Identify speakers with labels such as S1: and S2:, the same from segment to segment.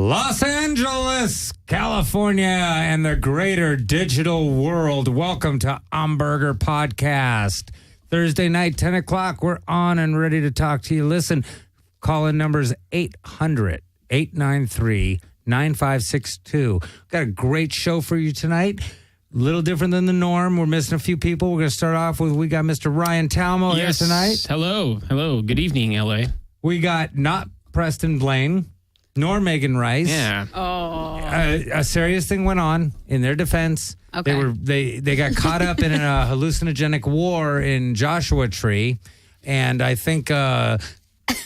S1: Los Angeles, California, and the greater digital world. Welcome to Hamburger Podcast. Thursday night, 10 o'clock. We're on and ready to talk to you. Listen, call-in numbers 800-893-9562. Got a great show for you tonight. A little different than the norm. We're missing a few people. We're going to start off with, we got Mr. Ryan Talmo here tonight.
S2: Hello. Good evening, Eljae.
S1: We got not Preston Blaine, nor Megan Rice.
S2: Yeah.
S3: Oh.
S1: A serious thing went on in their defense.
S3: Okay.
S1: They got caught up in a hallucinogenic war in Joshua Tree, and I think they're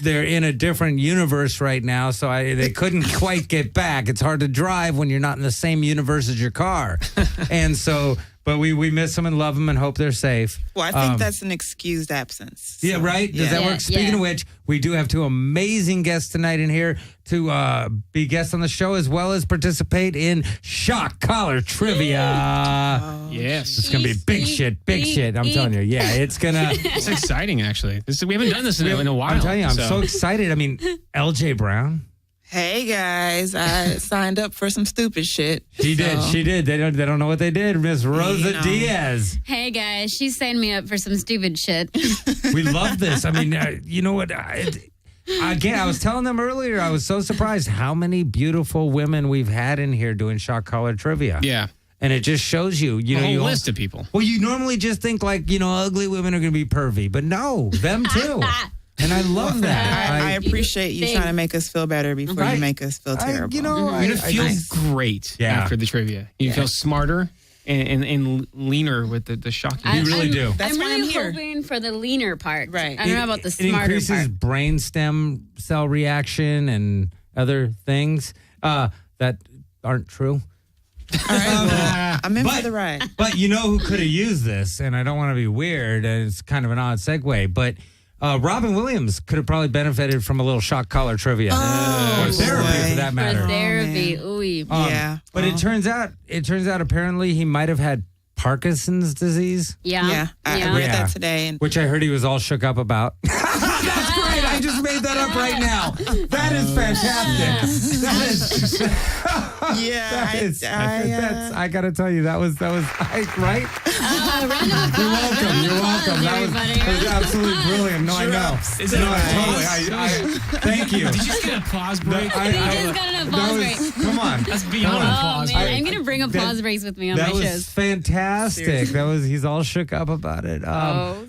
S1: in a different universe right now, so they couldn't quite get back. It's hard to drive when you're not in the same universe as your car. And so, but we miss them and love them and hope they're safe.
S4: Well, I think that's an excused absence. So,
S1: yeah, right? Does that work? Speaking of which, we do have two amazing guests tonight in here to be guests on the show as well as participate in Shock Collar Trivia.
S2: Yes.
S1: It's going to be big shit. I'm telling you. Yeah, it's going to...
S2: It's exciting, actually. We haven't done this in a while.
S1: I'm telling you, I'm so excited. I mean, Eljae Brown.
S4: Hey guys, I signed up for some stupid shit.
S1: She did. They don't know what they did. Miss Rosa Diaz.
S3: Hey guys, she signed me up for some stupid shit.
S1: We love this. I mean, you know what? Again, I was telling them earlier, I was so surprised how many beautiful women we've had in here doing Shock Collar Trivia.
S2: Yeah.
S1: And it just shows you,
S2: a whole list of people.
S1: Well, you normally just think like, ugly women are going to be pervy, but no, them too. And I love that.
S4: I appreciate you trying to make us feel better before you make us feel terrible.
S2: You're going to feel great after the trivia. You feel smarter and leaner with the shocking.
S1: You really do.
S4: That's
S3: I'm
S4: why
S3: really
S4: I'm here.
S3: hoping for the leaner part.
S4: Right.
S3: I don't know about the
S1: It
S3: smarter
S1: increases
S3: part.
S1: brain stem cell reaction and other things that aren't true.
S4: All right, well, I'm in for the ride.
S1: But you know who could have used this, and I don't want to be weird, and it's kind of an odd segue, but Robyn Williams could have probably benefited from a little Shock Collar Trivia. Or therapy, for that matter.
S3: For therapy. Ooh.
S1: But it turns out apparently he might have had Parkinson's disease.
S4: Yeah. I read that today. And
S1: which I heard he was all shook up about. That's great. I just made that up right now. That is fantastic. I got to tell you, that was right? You're welcome. That was absolutely brilliant. No, I know. Thank you.
S2: Did you just get an applause break?
S3: He just got an applause break.
S1: Come on.
S2: That's beyond applause break.
S3: I'm going to bring applause breaks with me on my shows.
S1: That was fantastic.
S4: Seriously.
S1: He's all shook up about it. But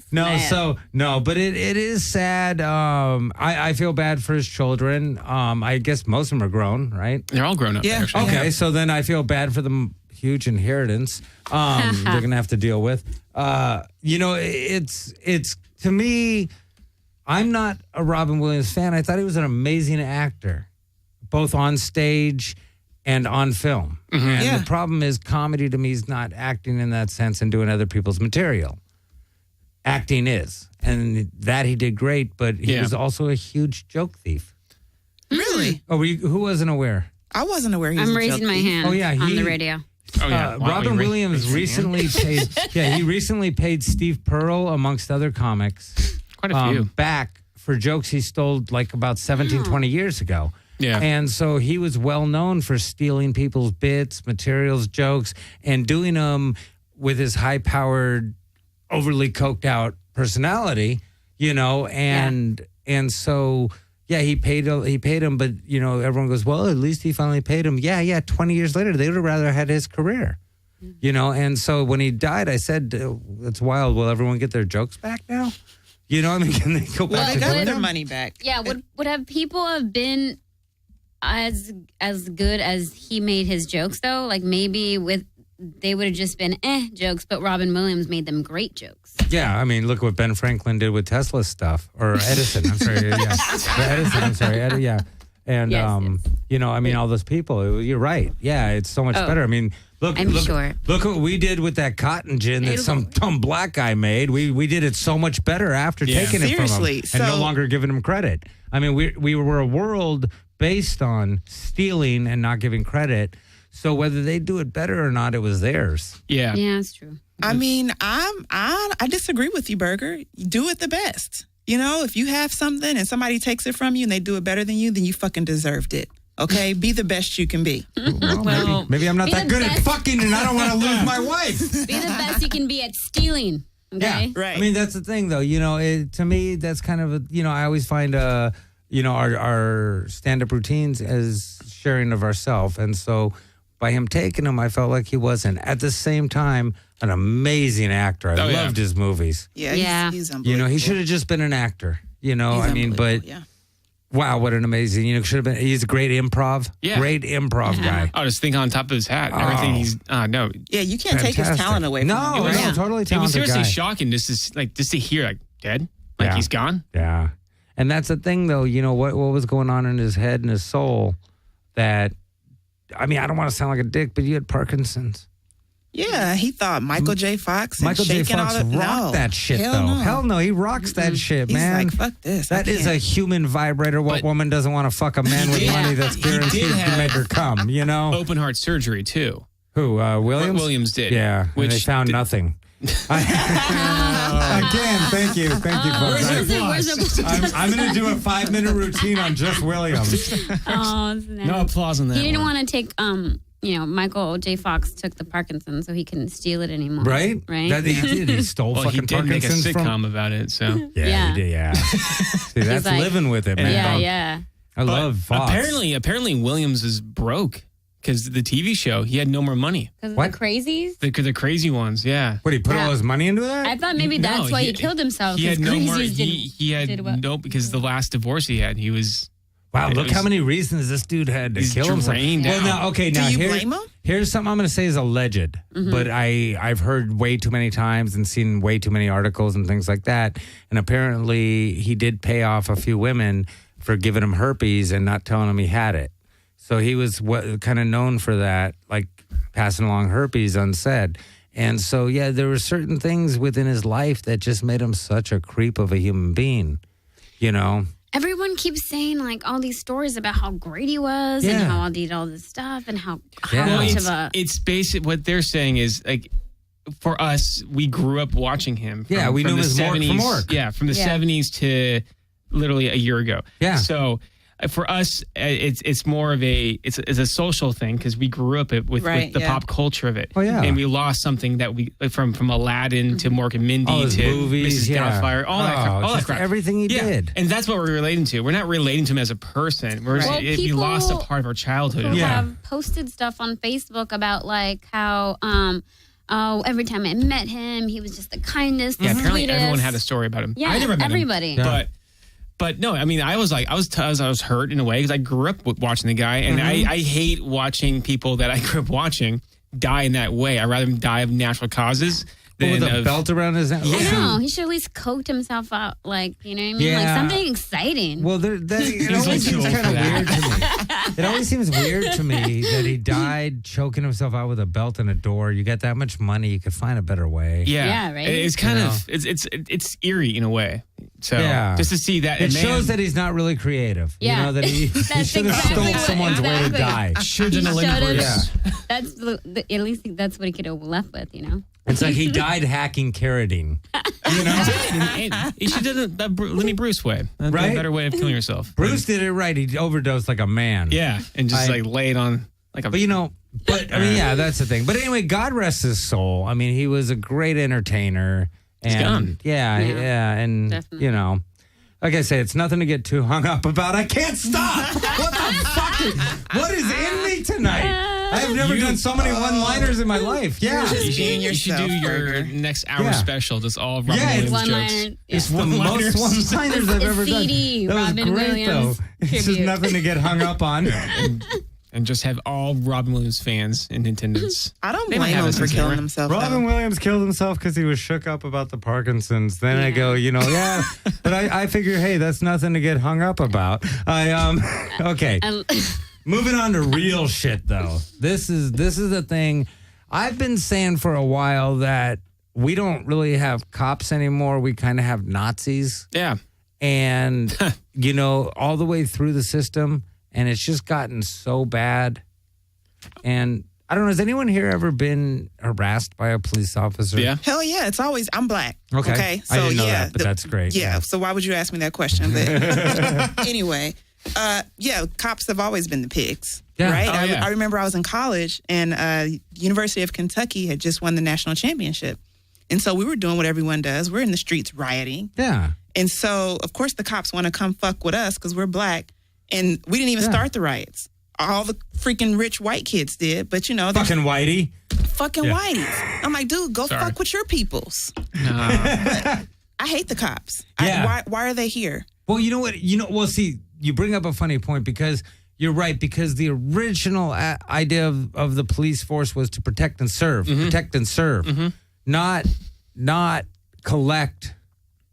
S1: it is sad. I feel bad for his children. I guess most of them are grown, right?
S2: They're all grown up.
S4: Yeah.
S2: Actually.
S1: Okay, so then I feel bad for them. Huge inheritance. They're gonna have to deal with. It's to me. I'm not a Robyn Williams fan. I thought he was an amazing actor, both on stage and on film.
S2: Mm-hmm.
S1: And the problem is, comedy to me is not acting in that sense and doing other people's material. Acting is, and that he did great, but he was also a huge joke thief.
S4: Really?
S1: Oh, who wasn't aware?
S4: I wasn't aware he was
S3: I'm
S4: a
S3: raising
S4: joke
S3: my
S4: thief.
S3: hand on the radio.
S2: Oh, yeah.
S1: Robyn Williams recently paid. He recently paid Steve Pearl, amongst other comics,
S2: Quite a few.
S1: back for jokes he stole like about 17, 20 years ago.
S2: Yeah.
S1: And so he was well known for stealing people's bits, materials, jokes, and doing them with his high-powered, overly coked out personality, and so. Yeah, he paid him, but everyone goes, well, at least he finally paid him. Yeah. 20 years later, they would have rather had his career, And so when he died, I said, "It's wild. Will everyone get their jokes back now? Can they go back?
S4: Well, they
S1: to
S4: got
S1: doing
S4: their
S1: them?
S4: money back.
S3: Yeah, would have people have been as good as he made his jokes though? Like maybe they would have just been jokes, but Robyn Williams made them great jokes.
S1: Yeah, I mean, look what Ben Franklin did with Tesla stuff, or Edison. I'm sorry, Edison. I'm sorry, yeah. And all those people. You're right. Yeah, it's so much better. I mean, look what we did with that cotton gin that some dumb black guy made. We did it so much better after taking it from him and no longer giving him credit. I mean, we were a world based on stealing and not giving credit. So whether they do it better or not, it was theirs.
S2: Yeah.
S3: Yeah, that's true.
S4: I mean, I disagree with you, Burger. Do it the best. If you have something and somebody takes it from you and they do it better than you, then you fucking deserved it. Okay, be the best you can be.
S1: Well, maybe I'm not that good at fucking, and I don't want to lose my wife.
S3: Be the best you can be at stealing. Okay?
S1: Yeah,
S4: right.
S1: I mean, that's the thing, though. To me, that's kind of I always find our stand-up routines as sharing of ourselves, and so by him taking them, I felt like he wasn't. At the same time, an amazing actor. I loved his movies.
S3: Yeah.
S4: He's unbelievable.
S1: He should have just been an actor.
S4: He's
S1: But.
S4: yeah.
S1: Wow, what an amazing, should have been, he's a great improv.
S2: Yeah.
S1: Great improv guy.
S2: Oh, just think on top of his hat. Everything he's, no.
S4: Yeah, you can't take his talent away from him.
S1: No, totally talented
S2: It was seriously
S1: guy.
S2: shocking just to hear, dead. He's gone.
S1: Yeah. And that's the thing, though, what was going on in his head and his soul that, I don't want to sound like a dick, but you had Parkinson's.
S4: Yeah, he thought Michael J. Fox.
S1: Michael J. Fox rocked that shit, though.
S4: No.
S1: Hell no, he rocks that shit,
S4: He's
S1: man.
S4: like, fuck this.
S1: That is a human vibrator. What woman doesn't want to fuck a man with money that's guaranteed to make her come,
S2: Open heart surgery, too.
S1: Who, Williams?
S2: Williams did.
S1: Yeah, and they found nothing. Again, thank you. Folks. I'm going to do a 5-minute routine on just Williams.
S2: No applause on that.
S3: He didn't want to take, Michael J. Fox took the Parkinson so he couldn't steal it anymore.
S1: Right? That he did. He stole fucking
S2: he did
S1: Parkinson's
S2: make a sitcom about it, so.
S1: Yeah, he did, yeah. See, that's
S3: like,
S1: living with it, man.
S3: Yeah.
S1: I love Fox.
S2: Apparently Williams is broke. Because the TV show, he had no more money.
S3: Because of the crazies?
S2: The crazy ones, yeah.
S1: What, he put all his money into that?
S3: I thought maybe that's why he killed himself.
S2: He had no more.
S3: He had
S2: no, because the last divorce he had, he was.
S1: Wow, look how many reasons this dude had to kill himself. Well, now,
S4: do you blame him?
S1: Here's something I'm going to say is alleged, but I've heard way too many times and seen way too many articles and things like that. And apparently he did pay off a few women for giving him herpes and not telling him he had it. So he was kind of known for that, like passing along herpes unsaid. And so, there were certain things within his life that just made him such a creep of a human being,
S3: Everyone keeps saying like all these stories about how great he was and how he did all this stuff and how much of a...
S2: It's basic. What they're saying is like, for us, we grew up watching him.
S1: We knew him as Mark from Mark.
S2: Yeah, from the 70s to literally a year ago. Yeah. So... for us, it's more of it's a social thing because we grew up with the pop culture of it.
S1: Oh, yeah.
S2: And we lost something that we from Aladdin to Mork and Mindy to
S1: movies,
S2: Mrs. Doubtfire, all that crap.
S1: Everything he did.
S2: And that's what we're relating to. We're not relating to him as a person. We lost a part of our childhood.
S3: People have posted stuff on Facebook about like how every time I met him, he was just the kindest.
S2: Yeah, apparently
S3: sweetest.
S2: Everyone had a story about him.
S3: Yeah,
S2: I never met
S3: everybody.
S2: him. But no, I mean, I was hurt in a way because I grew up watching the guy, and I hate watching people that I grew up watching die in that way. I'd rather him die of natural causes than
S1: with a belt around his neck.
S3: I know. He should at least coked himself out, like, you know what I mean? Like something exciting.
S1: Well, it always seems kind of weird to me. It always seems weird to me that he died choking himself out with a belt in a door. You got that much money, you could find a better way.
S3: Yeah, right.
S2: It's kind of it's eerie in a way. So just to see that
S1: it shows that he's not really creative.
S3: Yeah,
S1: that he should have stole someone's way to die.
S2: Should have done a limit.
S3: That's at least that's what he could have left with.
S1: It's like he died hacking carotene.
S2: He should have done the Lenny Bruce way. That's a better way of killing yourself.
S1: Bruce did it right. He overdosed like a man.
S2: Yeah, and just laid on like a.
S1: But that's the thing. But anyway, God rest his soul. I mean, he was a great entertainer. And
S2: he's gone.
S1: And
S3: definitely.
S1: Like I say, it's nothing to get too hung up about. I can't stop. What the fuck? What is in me tonight? I have never done so many one-liners in my life. Yeah.
S2: You should do your next hour special. Just all Robyn Williams jokes.
S1: It's the most one-liners I've ever done. That was
S3: Robyn
S1: great,
S3: Williams
S1: though. It's just nothing to get hung up on.
S2: And just have all Robyn Williams fans in attendance.
S4: I don't blame him for killing himself.
S1: Robyn Williams killed himself because he was shook up about the Parkinson's. Then I go, but I figure, hey, that's nothing to get hung up about. Okay. Moving on to real shit, though. This is the thing. I've been saying for a while that we don't really have cops anymore. We kind of have Nazis.
S2: Yeah.
S1: And, all the way through the system. And it's just gotten so bad. And I don't know, has anyone here ever been harassed by a police officer?
S2: Yeah.
S4: Hell yeah, it's always, I'm black.
S1: Okay.
S4: So
S1: I didn't know that, but that's great.
S4: Yeah, so why would you ask me that question? But anyway, Yeah, cops have always been the pigs,
S1: Yeah.
S4: right?
S2: Oh, yeah.
S4: I remember I was in college, and University of Kentucky had just won the national championship. And so we were doing what everyone does. We're in the streets rioting.
S1: Yeah.
S4: And so, of course, the cops want to come fuck with us because we're black. And we didn't even start the riots. All the freaking rich white kids did. But, you know,
S1: Fucking whitey.
S4: fucking whiteys. I'm like, dude, go fuck with your peoples. I hate the cops.
S1: Yeah.
S4: Why are they here?
S1: Well, you know what? Well, see, you bring up a funny point because you're right. Because the original idea of the police force was to protect and serve. Protect and serve. Not collect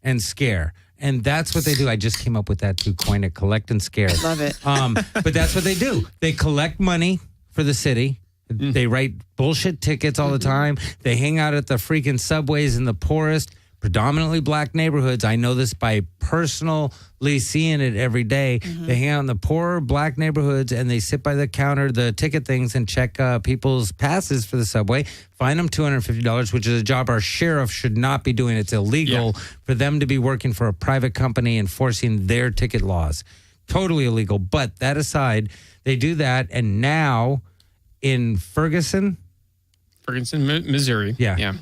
S1: and scare. And that's what they do. I just came up with that to coin it, collect and scare.
S4: Love it.
S1: But that's what they do. They collect money for the city. They write bullshit tickets all the time. They hang out at the freaking subways in the poorest, predominantly black neighborhoods. I know this by personally seeing it every day. They hang out in the poorer black neighborhoods and they sit by the counter, the ticket things, and check people's passes for the subway. Fine them $250, which is a job our sheriff should not be doing. It's illegal for them to be working for a private company enforcing their ticket laws. Totally illegal. But that aside, they do that. And now in Ferguson,
S2: Missouri.
S1: Yeah.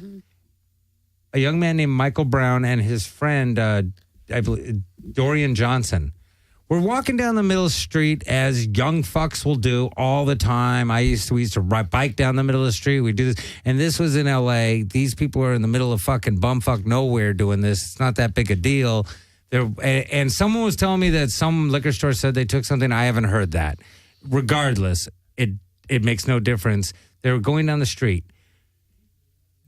S1: A young man named Michael Brown and his friend, I believe, Dorian Johnson, were walking down the middle of the street as young fucks will do all the time. We used to ride bike down the middle of the street. We do this. And this was in L.A. These people are in the middle of fucking bumfuck nowhere doing this. It's not that big a deal. And someone was telling me that some liquor store said they took something. I haven't heard that. Regardless, it makes no difference. They were going down the street.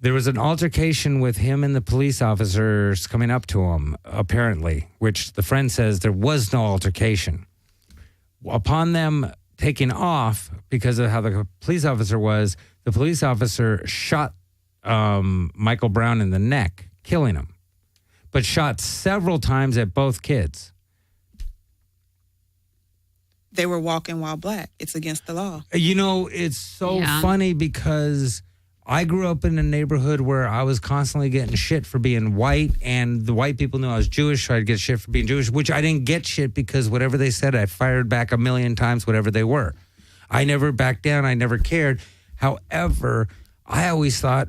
S1: There was an altercation with him and the police officers coming up to him, apparently, which the friend says there was no altercation. Upon them taking off, because of how the police officer was, the police officer shot Michael Brown in the neck, killing him, but shot several times at both kids.
S4: They were walking while black. It's against the law.
S1: You know, it's so funny because I grew up in a neighborhood where I was constantly getting shit for being white, and the white people knew I was Jewish, so I'd get shit for being Jewish, which I didn't get shit because whatever they said, I fired back 1,000,000 times, whatever they were. I never backed down. I never cared. However, I always thought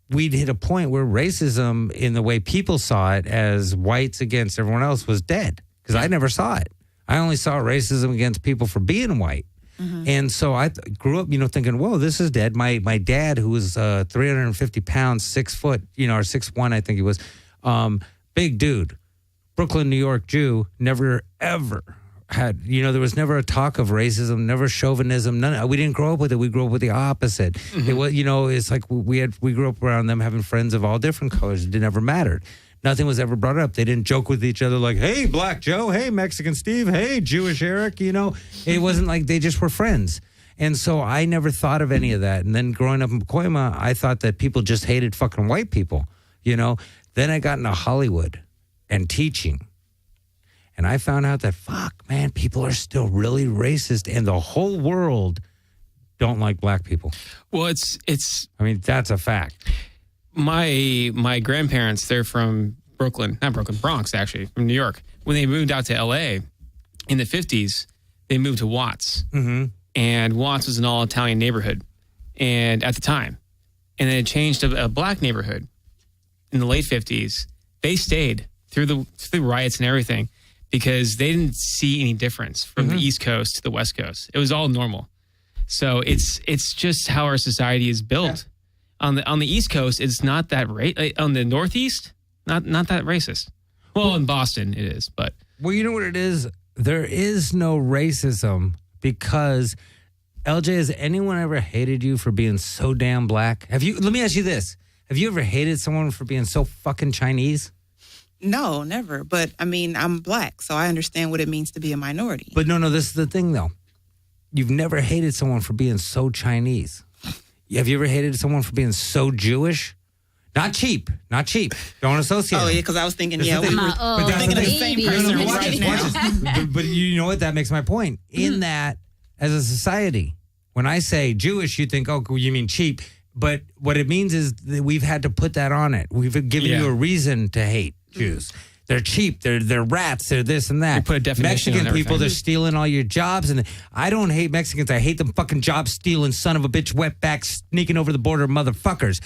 S1: we'd hit a point where racism in the way people saw it as whites against everyone else was dead because I never saw it. I only saw racism against people for being white. And so I grew up, thinking, whoa, this is dead. My dad, who was 350 pounds, 6 foot, or 6'1", I think he was, big dude, Brooklyn, New York Jew, never, ever had, there was never a talk of racism, never chauvinism. We didn't grow up with it. We grew up with the opposite. It was, it's like we grew up around them having friends of all different colors. It never mattered. Nothing was ever brought up. They didn't joke with each other like, hey, Black Joe, hey, Mexican Steve, hey, Jewish Eric, It wasn't like they just were friends. And so I never thought of any of that. And then growing up in Pacoima, I thought that people just hated fucking white people, Then I got into Hollywood and teaching. And I found out that, fuck, man, people are still really racist. And the whole world don't like black people.
S2: Well, it's.
S1: I mean, that's a fact.
S2: My grandparents, they're from Bronx, actually, from New York. When they moved out to L.A. in the 50s, they moved to Watts. And Watts was an all-Italian neighborhood and at the time. And then it changed to a black neighborhood in the late 50s. They stayed through the riots and everything because they didn't see any difference from the East Coast to the West Coast. It was all normal. So it's just how our society is built. Yeah. On the East Coast, it's not that on the Northeast, not that racist. Well, in Boston, it is, but
S1: well, you know what it is. There is no racism because Eljae, has anyone ever hated you for being so damn black? Let me ask you this: have you ever hated someone for being so fucking Chinese?
S4: No, never. But I mean, I'm black, so I understand what it means to be a minority.
S1: But no, this is the thing, though. You've never hated someone for being so Chinese. Have you ever hated someone for being so Jewish? Not cheap. Don't associate.
S4: Oh, yeah, because I was thinking,
S3: thinking
S4: of the same person right now.
S1: But you know what? That makes my point. In that, as a society, when I say Jewish, you think, oh, you mean cheap. But what it means is that we've had to put that on it. We've given you a reason to hate Jews. They're cheap. They're rats. They're this and that.
S2: You put a definition
S1: Mexican
S2: on
S1: people,
S2: everything.
S1: they're stealing all your jobs. And I don't hate Mexicans. I hate them fucking job stealing, son of a bitch, wetback, sneaking over the border motherfuckers.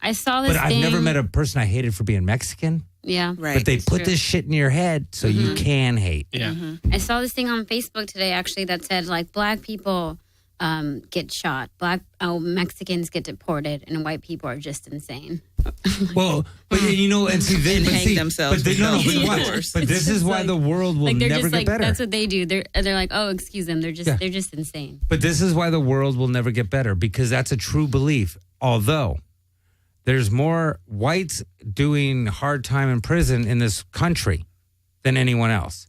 S3: I saw this
S1: But I've never met a person I hated for being Mexican.
S3: Yeah.
S4: Right.
S1: But they
S3: It's
S1: put
S3: true.
S1: this shit in your head so you can hate.
S2: Yeah.
S3: I saw this thing on Facebook today, actually, that said, like, black people get shot. Mexicans get deported, and white people are just insane.
S1: Well, but you know, and see, they
S4: And
S1: but
S4: hang
S1: see,
S4: themselves
S1: But,
S4: without
S1: but
S4: the
S1: watch.
S4: force.
S1: But this is why the world will
S3: Like, they're
S1: never
S3: just
S1: get
S3: like,
S1: better.
S3: that's what they do. They're like, oh, excuse them. They're just insane.
S1: But this is why the world will never get better, because that's a true belief. Although there's more whites doing hard time in prison in this country than anyone else.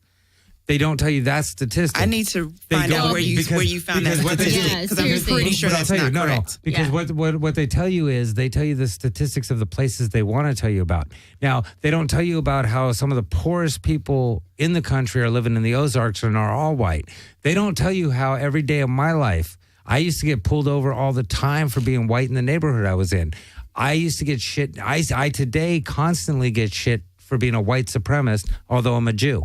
S1: They don't tell you that statistic.
S4: I need to find out where you found that
S1: what they do-
S4: statistic, because I'm
S3: seriously.
S4: pretty sure
S1: But I'll
S4: that's
S1: tell you,
S4: not
S1: no,
S4: correct.
S1: because what they tell you is they tell you the statistics of the places they want to tell you about. Now, they don't tell you about how some of the poorest people in the country are living in the Ozarks and are all white. They don't tell you how every day of my life, I used to get pulled over all the time for being white in the neighborhood I was in. I used to get shit. I today constantly get shit for being a white supremacist, although I'm a Jew.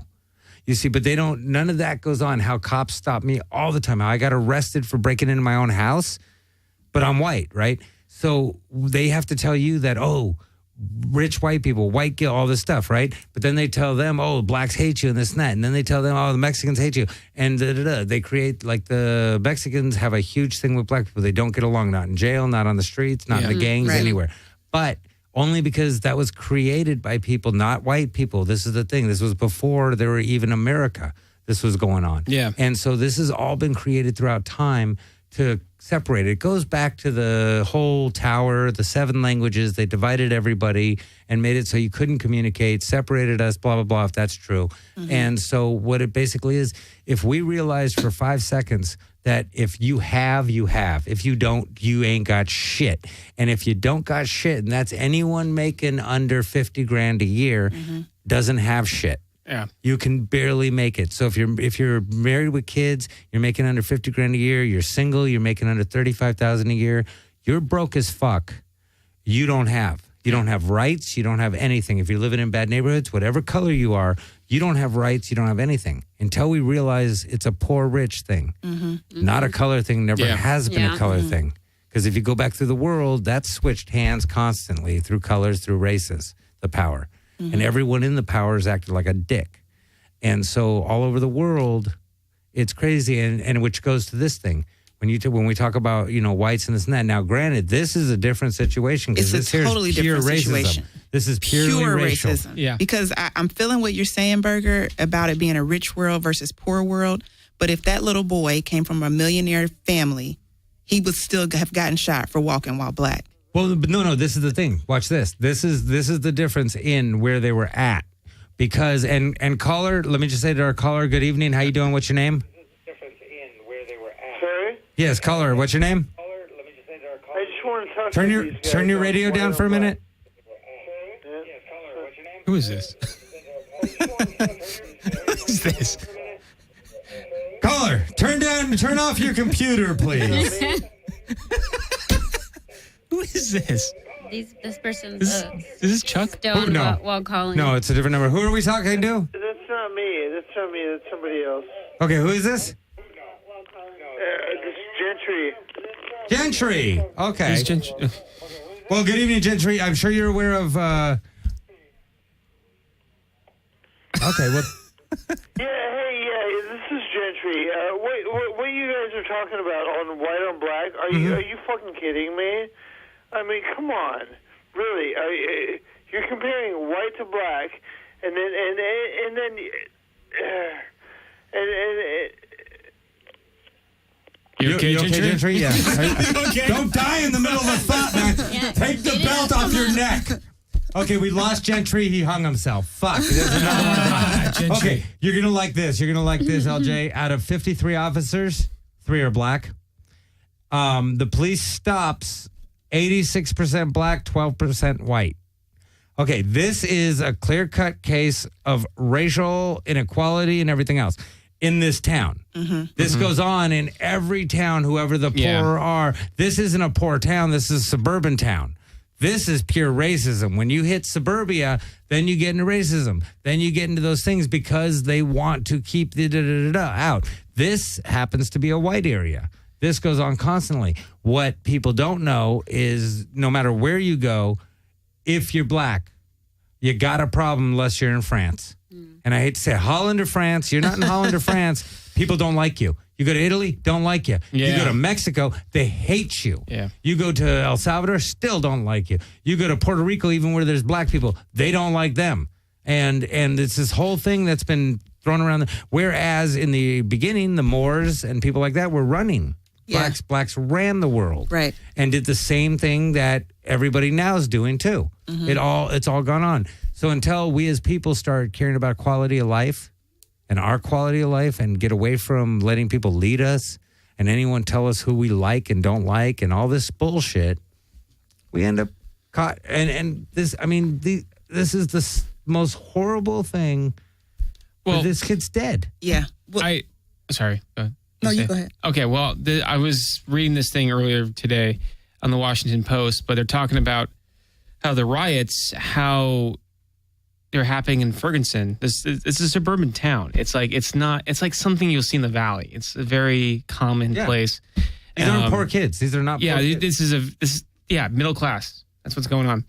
S1: You see, but none of that goes on. How cops stop me all the time. How I got arrested for breaking into my own house, but I'm white, right? So they have to tell you that, oh, rich white people, white guilt, all this stuff, right? But then they tell them, oh, blacks hate you and this and that. And then they tell them, oh, the Mexicans hate you. And they create, like, the Mexicans have a huge thing with black people. They don't get along, not in jail, not on the streets, not in the gangs,
S4: Right.
S1: anywhere. But only because that was created by people, not white people. This is the thing. This was before there were even America. This was going on.
S2: Yeah.
S1: And so this has all been created throughout time to separate. It goes back to the whole tower, the 7 languages. They divided everybody and made it so you couldn't communicate, separated us, blah, blah, blah, if that's true. And so what it basically is, if we realized for 5 seconds that if you have, you have. If you don't, you ain't got shit. And if you don't got shit, and that's anyone making under 50 grand a year, doesn't have shit.
S2: Yeah.
S1: You can barely make it. So if you're married with kids, you're making under 50 grand a year, you're single, you're making under 35,000 a year, you're broke as fuck. You don't have rights, you don't have anything. If you're living in bad neighborhoods, whatever color you are, you don't have rights, you don't have anything. Until we realize it's a poor rich thing. Not a color thing, never has been a color thing. Because if you go back through the world, that's switched hands constantly through colors, through races, the power. And everyone in the power is acted like a dick. And so all over the world, it's crazy. And which goes to this thing. When we talk about, whites and this and that. Now, granted, this is a different situation.
S4: It's
S1: this
S4: a totally
S1: pure
S4: different
S1: racism.
S4: situation.
S1: This is purely
S4: Pure
S1: racial.
S4: racism.
S2: Yeah.
S4: Because I'm feeling what you're saying, Berger, about it being a rich world versus poor world. But if that little boy came from a millionaire family, he would still have gotten shot for walking while black.
S1: Well, but no, this is the thing. Watch this. This is the difference in where they were at. Because, and caller, let me just say to our caller, good evening. How you doing? What's your name?
S5: This is the difference in where they were at. Sorry?
S1: Yes, caller, what's your name?
S5: Let me just say to our caller. I just want to talk
S1: Turn
S5: to
S1: your
S5: these guys
S1: turn your
S5: on
S1: radio
S5: why
S1: down
S5: they're
S1: for a
S5: black.
S1: minute.
S5: Yes, caller, what's your name?
S2: Who is this? What is this?
S1: Caller, turn off your computer, please.
S2: Who is this?
S3: This person's
S2: Is this Chuck?
S3: stoned
S1: no.
S3: while calling.
S1: No, it's a different number. Who are we talking to?
S5: That's not me. That's not me. That's somebody else.
S1: Okay, who is this?
S5: This Gentry.
S1: Gentry. Okay.
S2: Who's Gentry?
S1: Well, good evening, Gentry. I'm sure you're aware of. Okay, what?
S5: Yeah, this is Gentry. What you guys are talking about on white on black? Are you fucking kidding me? I mean, come on, really? You're comparing white to black, and then
S2: You okay, Gentry?
S1: Yeah.
S2: Okay.
S1: Don't die in the middle of a thought, man. Take the belt off your neck. Okay, we lost Gentry. He hung himself. Fuck. There's another one.
S2: Gentry.
S1: Okay, you're going to like this. You're going to like this, LJ. Out of 53 officers, 3 are black. The police stops 86% black, 12% white. Okay, this is a clear-cut case of racial inequality and everything else in this town. This goes on in every town, whoever the poor are. This isn't a poor town. This is a suburban town. This is pure racism. When you hit suburbia, then you get into racism. Then you get into those things because they want to keep the out. This happens to be a white area. This goes on constantly. What people don't know is no matter where you go, if you're black, you got a problem unless you're in France. And I hate to say Holland or France. You're not in Holland or France. People don't like you. You go to Italy, don't like you.
S2: Yeah.
S1: You go to Mexico, they hate you.
S2: Yeah.
S1: You go to El Salvador, still don't like you. You go to Puerto Rico, even where there's black people, they don't like them. And it's this whole thing that's been thrown around. Whereas in the beginning, the Moors and people like that were running.
S4: Yeah.
S1: Blacks ran the world.
S4: Right.
S1: And did the same thing that everybody now is doing too. It's all gone on. So until we as people start caring about quality of life and our quality of life and get away from letting people lead us and anyone tell us who we like and don't like and all this bullshit, we end up caught. And this, I mean, this is the most horrible thing. Well, this kid's dead.
S4: Yeah. Well,
S2: Sorry.
S4: no, you go ahead.
S2: Okay, well, I was reading this thing earlier today on the Washington Post, but they're talking about how the riots, how they're happening in Ferguson. It's a suburban town. It's like something you'll see in the valley. It's a very common place.
S1: These aren't poor kids. These are not poor kids.
S2: This is middle class. That's what's going on.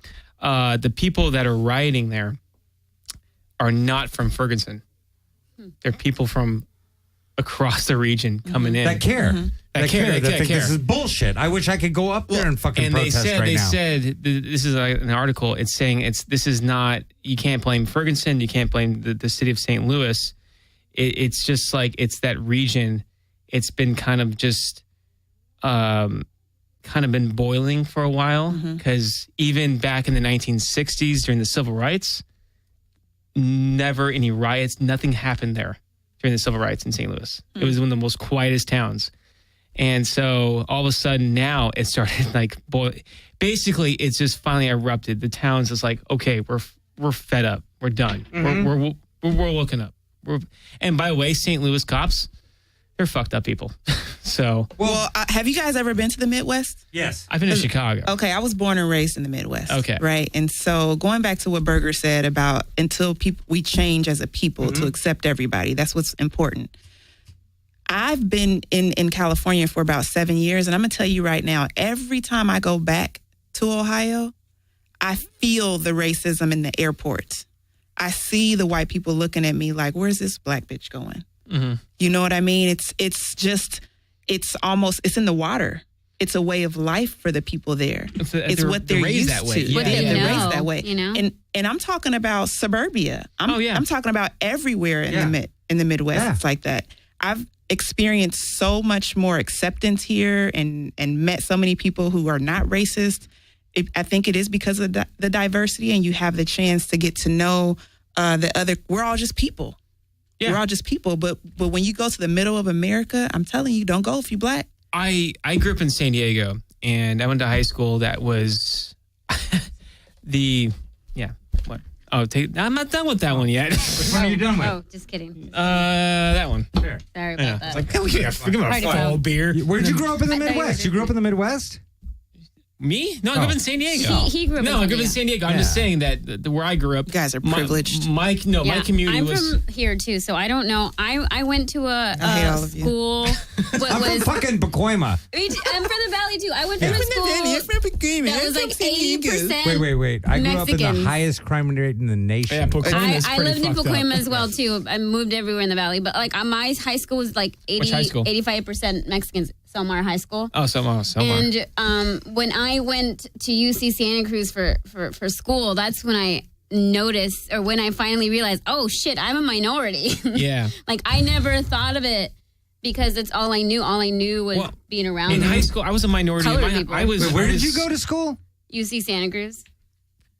S2: The people that are rioting there are not from Ferguson. They're people from across the region coming in.
S1: That care. That think
S2: care.
S1: This is bullshit. I wish I could go up there and fucking protest right now.
S2: They said, this is an article, it's saying this is not, you can't blame Ferguson, you can't blame the city of St. Louis. It's just like, it's that region. It's been kind of just, been boiling for a while, because even back in the 1960s during the civil rights, never any riots, nothing happened there during the civil rights in St. Louis. It was one of the most quietest towns. And so all of a sudden now it started like, basically it's just finally erupted. The town's just like, okay, we're fed up. We're done. We're looking up. And by the way, St. Louis cops, they're fucked up people. So.
S4: Well, have you guys ever been to the Midwest?
S1: Yes.
S2: I've been to Chicago.
S4: Okay, I was born and raised in the Midwest.
S2: Okay.
S4: Right. And so going back to what Berger said about until we change as a people to accept everybody, that's what's important. I've been in California for about 7 years, and I'm going to tell you right now, every time I go back to Ohio, I feel the racism in the airport. I see the white people looking at me like, where's this black bitch going? You know what I mean? It's almost in the water. It's a way of life for the people there. It's what they're used
S2: that way.
S4: to.
S2: Yeah,
S4: they're raised that way.
S3: You know?
S4: And I'm talking about suburbia. I'm talking about everywhere in the Midwest.
S1: Yeah.
S4: It's like that. I've experienced so much more acceptance here and met so many people who are not racist. I think it is because of the diversity, and you have the chance to get to know the other. We're all just people. Yeah. We're all just people. But when you go to the middle of America, I'm telling you, don't go if you're black.
S2: I grew up in San Diego, and I went to high school that was what? Oh, I'm not done with that one yet.
S1: Which one are you done with?
S3: Oh, just kidding.
S2: That one.
S1: Sure.
S3: Sorry about that.
S2: Like, hell yeah, give me a full beer.
S1: Where'd you grow up in the Midwest? You grew up in the Midwest?
S2: Me? No, I grew up in San Diego.
S3: He grew up in San
S2: I grew up in San Diego. I'm just saying that where I grew up.
S4: You guys are privileged.
S2: My community
S3: I'm
S2: was.
S3: from here too, so I don't know. I went to
S4: I hate all
S3: a
S4: of you.
S3: school.
S1: I'm from fucking Pacoima.
S3: I'm from the Valley too. I went to a school that was like 80%.
S1: Wait. I grew up in
S3: Mexicans.
S1: the highest crime rate in the nation.
S2: Yeah, Pacoima's
S3: I
S2: pretty
S3: lived in
S2: fucked up.
S3: Pacoima as well too. I moved everywhere in the valley, but like my high school was like
S2: Which high school?
S3: 85% Mexicans. Selmar High School.
S2: Oh, Selmar.
S3: And when I went to UC Santa Cruz for school, that's when I noticed, or when I finally realized, oh shit, I'm a minority.
S2: Yeah.
S3: Like I never thought of it because that's all I knew. All I knew was being around
S2: In
S3: them.
S2: high school, I was a minority.
S3: Colored people.
S1: Where did you go to school?
S3: UC Santa Cruz.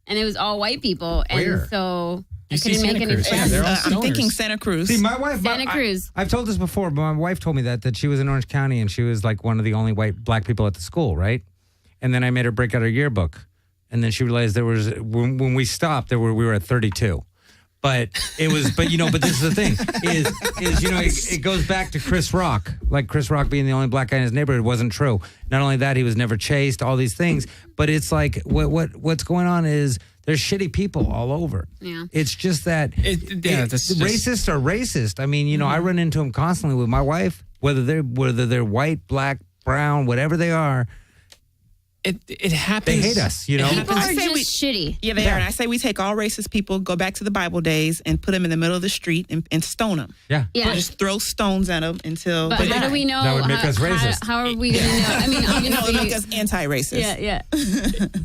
S3: And it was all white people.
S1: Where?
S3: And so I
S2: UC
S3: couldn't make
S2: Santa
S3: any
S2: Cruz. Yeah,
S3: friends.
S2: they're all
S4: I'm
S2: stoners.
S4: thinking Santa Cruz.
S1: See, my wife,
S3: Santa Cruz.
S1: I've told this before, but my wife told me that she was in Orange County and she was like one of the only black people at the school, right? And then I made her break out her yearbook, and then she realized there was when we stopped, we were at 32. But it was, but this is the thing it goes back to Chris Rock, like Chris Rock being the only black guy in his neighborhood wasn't true. Not only that, he was never chased, all these things. But it's like what's going on is there's shitty people all over.
S3: Yeah.
S1: It's just that racists are racist. I mean, I run into them constantly with my wife, whether they're white, black, brown, whatever they are.
S2: It happens.
S1: They hate us,
S3: People are just shitty.
S4: Yeah, they are. And I say we take all racist people, go back to the Bible days, and put them in the middle of the street and stone them.
S1: Yeah.
S4: Just throw stones at them until.
S3: But how do we know?
S1: That would make us racist.
S3: How are we going to know? I mean, obviously,
S4: it make us anti-racist.
S3: Yeah.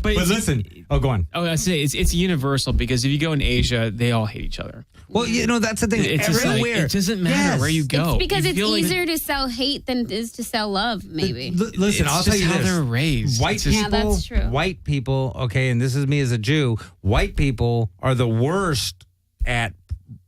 S2: But
S1: listen. Oh, go on.
S2: Oh, I say it's universal because if you go in Asia, they all hate each other.
S1: Well, that's the thing.
S2: It's everywhere. It doesn't matter where you go.
S3: It's because it's easier to sell hate than it is to sell love, maybe.
S1: Listen, I'll tell you
S2: how
S1: this.
S2: they're raised.
S3: That's true.
S1: White people, okay, and this is me as a Jew, white people are the worst at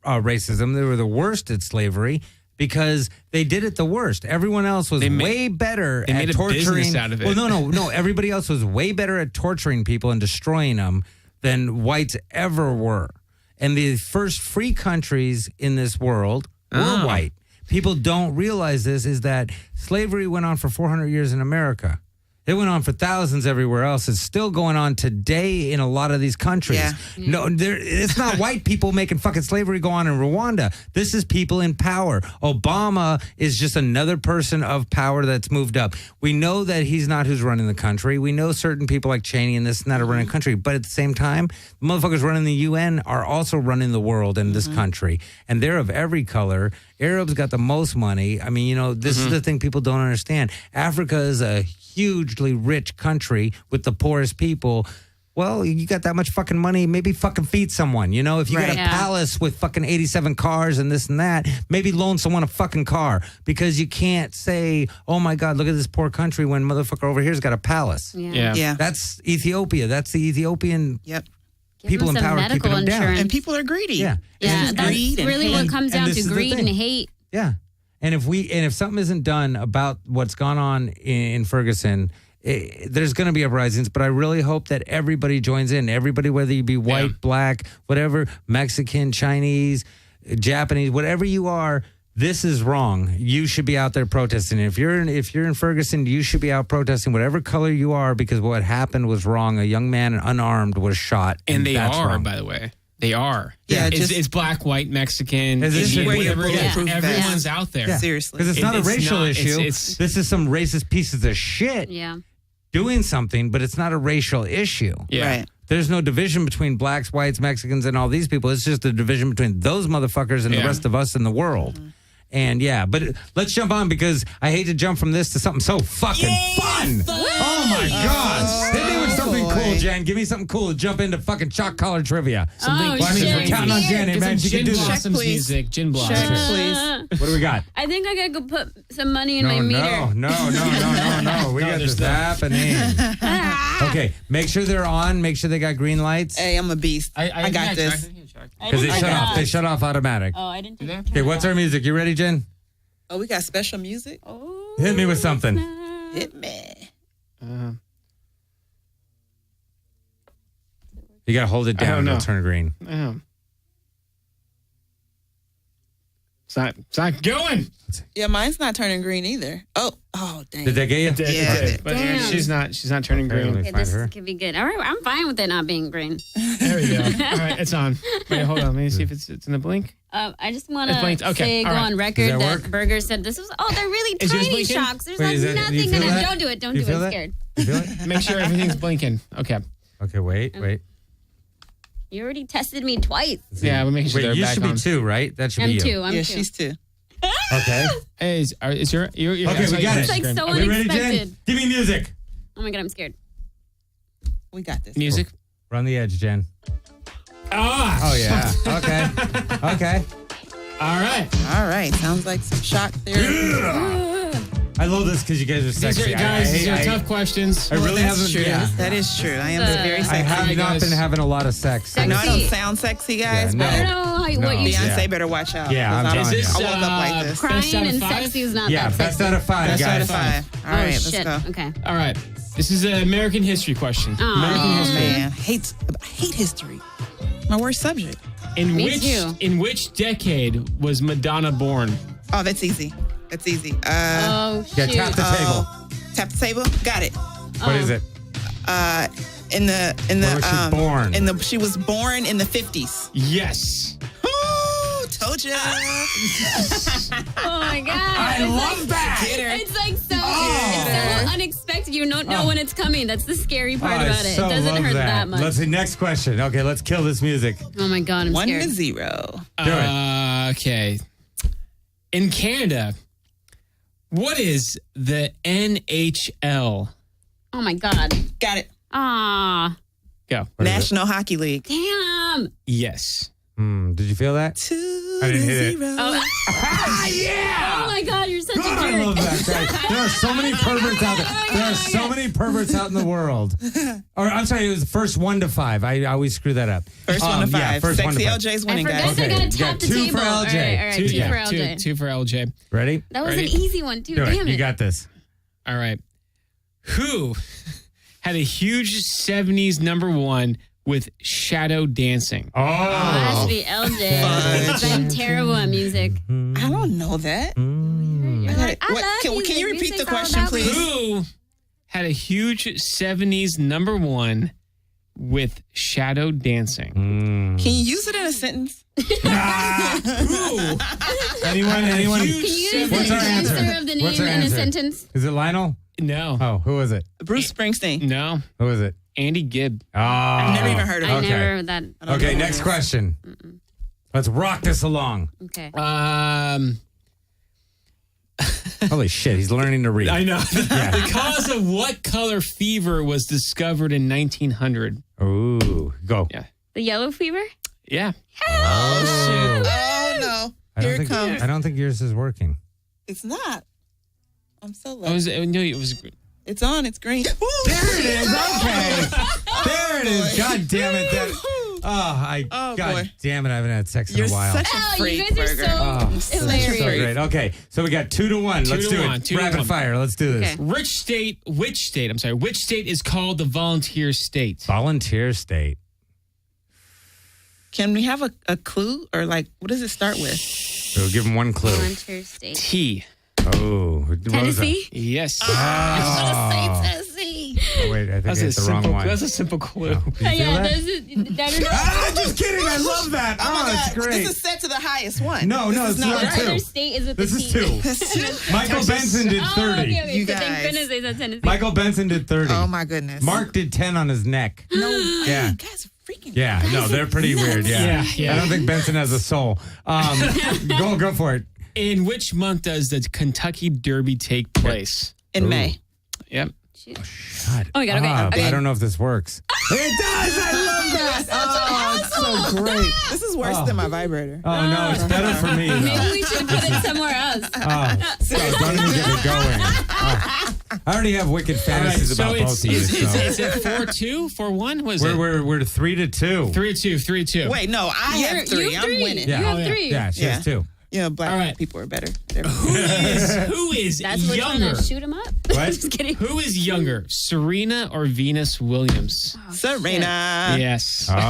S1: racism. They were the worst at slavery because they did it the worst. Everyone else was way better
S2: at
S1: torturing.
S2: They made a business out of it.
S1: Well, no. Everybody else was way better at torturing people and destroying them than whites ever were. And the first free countries in this world were white. People don't realize this, is that slavery went on for 400 years in America. It went on for thousands everywhere else. It's still going on today in a lot of these countries.
S4: Yeah.
S1: No, it's not white people making fucking slavery go on in Rwanda. This is people in power. Obama is just another person of power that's moved up. We know that he's not who's running the country. We know certain people like Cheney and this and that are running the country. But at the same time, the motherfuckers running the UN are also running the world in this country. And they're of every color. Arabs got the most money. I mean, this is the thing people don't understand. Africa is a hugely rich country with the poorest people. Well, you got that much fucking money, maybe fucking feed someone. If you got a palace with fucking 87 cars and this and that, maybe loan someone a fucking car, because you can't say, oh my God, look at this poor country when motherfucker over here's got a palace.
S2: Yeah.
S1: That's Ethiopia. That's the Ethiopian people in
S3: some
S1: power keeping them down.
S4: And people are greedy.
S1: Yeah.
S3: Yeah, that's really what comes down to,
S1: this
S3: greed and hate.
S1: Yeah. And if something isn't done about what's gone on in Ferguson, there's going to be uprisings. But I really hope that everybody joins in. Everybody, whether you be white, black, whatever, Mexican, Chinese, Japanese, whatever you are, this is wrong. You should be out there protesting. If you're in Ferguson, you should be out protesting, whatever color you are, because what happened was wrong. A young man unarmed was shot,
S2: and they are,
S1: wrong.
S2: By the way. They are.
S4: Yeah,
S2: it's black, white, Mexican,
S1: Indian,
S2: whatever it is.
S4: Yeah.
S2: Everyone's out there.
S1: Yeah.
S4: Seriously.
S1: Because it's not a racial issue.
S2: This
S1: is some racist pieces of shit doing something, but it's not a racial issue.
S2: Yeah.
S4: Right.
S1: There's no division between blacks, whites, Mexicans, and all these people. It's just a division between those motherfuckers and the rest of us in the world. Mm-hmm. And but let's jump on, because I hate to jump from this to something so fucking fun. Oh my God. Hit me with something cool, Jen. Give me something cool to jump into fucking chalk collar trivia. We're counting on Jen, man. She can do this.
S2: Music, Gin Blossoms.
S4: Check, please.
S1: What do we got?
S3: I think I gotta go put some money in my meter.
S1: No. We got this happening. Okay, make sure they're on. Make sure they got green lights.
S4: Hey, I'm a beast. I got this.
S1: Because they shut off automatic.
S3: Oh, I didn't do that.
S1: Okay, what's our music? You ready, Jen?
S4: Oh, we got special music?
S3: Oh,
S1: hit me with something.
S4: Hit me.
S1: You got to hold it down and turn green.
S2: It's not going.
S4: Yeah, mine's not turning green either. Oh, dang.
S1: Did that get you?
S4: Yeah.
S2: But she's not turning green.
S3: okay, this could be good. All right, I'm fine with it not being green.
S2: There we go. All right, it's on. Wait, hold on. Let me see if it's in the blink.
S3: I just want to say, go on record that Burger said this was, they're really tiny shocks. There's nothing going to, don't do it. I'm scared.
S1: You feel it?
S2: Make sure everything's blinking. Okay.
S1: Okay, wait.
S3: You already tested me twice.
S2: Yeah, we're making sure they're
S1: you
S2: back
S1: should
S2: on.
S1: be 2, right? That should
S3: I'm
S1: be you.
S3: 2. I'm 2.
S4: Yeah, she's 2.
S1: Okay.
S2: Hey, is your
S1: okay, we got it.
S3: It's like so
S1: Are we ready,
S3: unexpected.
S1: Jen? Give me music.
S3: Oh my God, I'm scared.
S4: We got this.
S2: Music.
S1: We're on the edge, Jen.
S2: Oh
S1: yeah. Okay.
S2: All
S4: right. Sounds like some shock therapy.
S1: I love this because you guys are sexy.
S2: These are tough questions.
S1: I really haven't.
S4: True.
S1: Yeah.
S4: That is true. I am very sexy.
S1: I have not been having a lot of sex.
S4: I know I don't sound sexy, guys,
S1: Yeah,
S3: I don't know what you
S4: Beyonce better watch out.
S1: Yeah, I'm telling you.
S4: I woke up like this.
S3: Crying and sexy is not that sexy.
S1: Best out of 5,
S2: Best
S1: guys.
S2: out of 5.
S4: All right, let's
S3: shit.
S4: go.
S3: Okay.
S2: All right. This is an American history question.
S3: Oh,
S2: American history.
S4: Man, I hate history. My worst subject.
S3: Me too.
S2: In which decade was Madonna born?
S4: Oh, that's easy. That's easy.
S3: Oh, shoot.
S1: Yeah, tap the table.
S4: Tap the table. Got it.
S1: What is it?
S4: In the
S1: Where was she born?
S4: She was born in the 50s.
S2: Yes.
S4: Oh, told ya.
S3: Oh my God.
S1: I love that.
S3: It's like so, it's so unexpected. You don't know when it's coming. That's the scary part about it. It doesn't hurt that much.
S1: Let's see. Next question. Okay, let's kill this music.
S3: Oh my God, I'm scared.
S4: 1-0.
S1: Do it.
S2: Okay. In Canada, what is the NHL?
S3: Oh my God.
S4: Got it.
S3: Ah,
S2: Go.
S4: National Hockey League.
S3: damn.
S2: Yes.
S1: Did you feel that?
S4: 2-0.
S1: I didn't hit it.
S3: Oh my God, you're such a jerk.
S1: I love that guy. There are so many perverts out there. There are so many perverts out in the world. Or I'm sorry, it was the first 1 to 5. I always screw that up.
S4: First 1 to 5.
S1: Yeah, first 1
S4: Sexy
S1: to 5.
S4: LJ's
S3: I
S4: winning,
S3: forgot
S4: guys.
S3: I gotta
S1: Okay,
S3: tap the
S1: 2
S3: table.
S1: for LJ.
S3: All right,
S2: Two,
S3: 2
S2: yeah,
S3: for LJ.
S2: Two for LJ.
S1: Ready?
S3: That was
S2: Ready?
S3: an easy one too.
S1: Do
S3: Damn
S1: it.
S3: it.
S1: You got this.
S2: All right. Who had a huge 70s #1 with Shadow Dancing?
S1: Oh.
S3: Oh, that has to be LJ. I'm terrible at music.
S4: I don't know that.
S3: You're like, I
S4: What-
S3: love
S4: can
S3: music.
S4: you repeat
S3: Music's
S4: the
S3: all
S4: question,
S3: about me.
S4: please?
S2: Who had a huge 70s #1 with Shadow Dancing?
S4: Can you use it in a sentence?
S2: Who?
S1: Anyone?
S3: Can you use
S1: What's
S3: the
S1: our answer?
S3: answer of the
S1: What's
S3: name
S1: our
S3: in a
S1: answer?
S3: sentence?
S1: Is it Lionel?
S2: No.
S1: Oh, who was it?
S4: Bruce Springsteen.
S2: No.
S1: Who was it?
S2: Andy Gibb.
S1: Oh.
S4: I've never even heard of
S3: I
S4: it.
S1: Okay.
S3: never heard that.
S1: Okay, next question. Let's rock this along.
S3: Okay.
S1: Holy shit, he's learning to read.
S2: I know. The cause of what color fever was discovered in 1900?
S1: Ooh, go.
S2: Yeah.
S3: The yellow fever?
S2: Yeah.
S4: Oh, no. Here it comes.
S1: I don't think yours is working.
S4: It's not. I'm so
S2: I
S4: lucky.
S2: knew it was.
S4: It's on. It's green.
S1: There it is. Okay. There it is. God damn it. God
S4: boy.
S1: damn it. I haven't had sex in
S4: You're
S1: a while.
S4: such a
S3: Oh,
S4: freak,
S3: you guys are
S4: Burger.
S3: so
S1: So
S3: hilarious.
S1: great. Okay, so we got 2 to 1. Let's do it.
S2: 2 to
S1: Rapid
S2: 1.
S1: fire. Let's do this.
S3: Okay.
S2: Which state is called the volunteer state?
S1: Volunteer state.
S4: Can we have a clue or like what does it start with?
S1: So give him one clue.
S3: Volunteer state.
S2: T.
S1: Oh, Rosa.
S3: Tennessee?
S2: Yes.
S3: Tennessee.
S1: Oh, wait, I think
S2: That's
S1: I
S2: a
S1: hit the wrong
S2: simple.
S1: one.
S2: That's a simple clue.
S1: Did you feel
S3: Yeah,
S1: that?
S3: that's
S1: Just kidding. I love that. Oh, it's great.
S4: This is set to the highest one.
S1: No,
S4: This
S1: it's
S4: is
S1: not
S3: What
S1: two.
S3: other state is with the
S1: This is
S3: T?
S1: 2. Michael Benson did 30.
S3: Oh, okay.
S4: You
S3: So thank
S4: guys.
S3: goodness they said Tennessee.
S1: Michael Benson did 30.
S4: Oh my goodness.
S1: Mark did 10 on his neck.
S4: No.
S1: Yeah.
S4: You guys are freaking.
S1: Yeah, no, they're pretty weird. Yeah.
S2: Yeah.
S1: I don't think Benson has a soul. Go for it.
S2: In which month does the Kentucky Derby take place?
S4: In May.
S2: Yep.
S1: God.
S3: Oh my God, okay, okay.
S1: I don't know if this works. It does. I love that. Oh, it's so great.
S4: This is worse than my vibrator.
S1: Oh no, it's better for me.
S3: Maybe
S1: Though.
S3: we should put it somewhere else.
S1: Oh, don't even get it going. Oh. I already have wicked fantasies about both of you.
S2: Is it 4-2, 4-1? What is it?
S1: We're 3 to 2.
S2: 3-2.
S4: Wait, no, I have 3. I'm winning.
S1: Yeah.
S3: You have
S1: Oh, yeah.
S3: 3.
S1: Yeah, she has 2.
S4: Yeah, black
S2: All right.
S4: people are better.
S2: Who is
S3: That's what you're
S2: younger?
S3: gonna shoot him up?
S1: What?
S3: Just kidding.
S2: Who is younger, Serena or Venus Williams?
S4: Serena.
S2: Yes.
S1: Oh.
S3: Hey,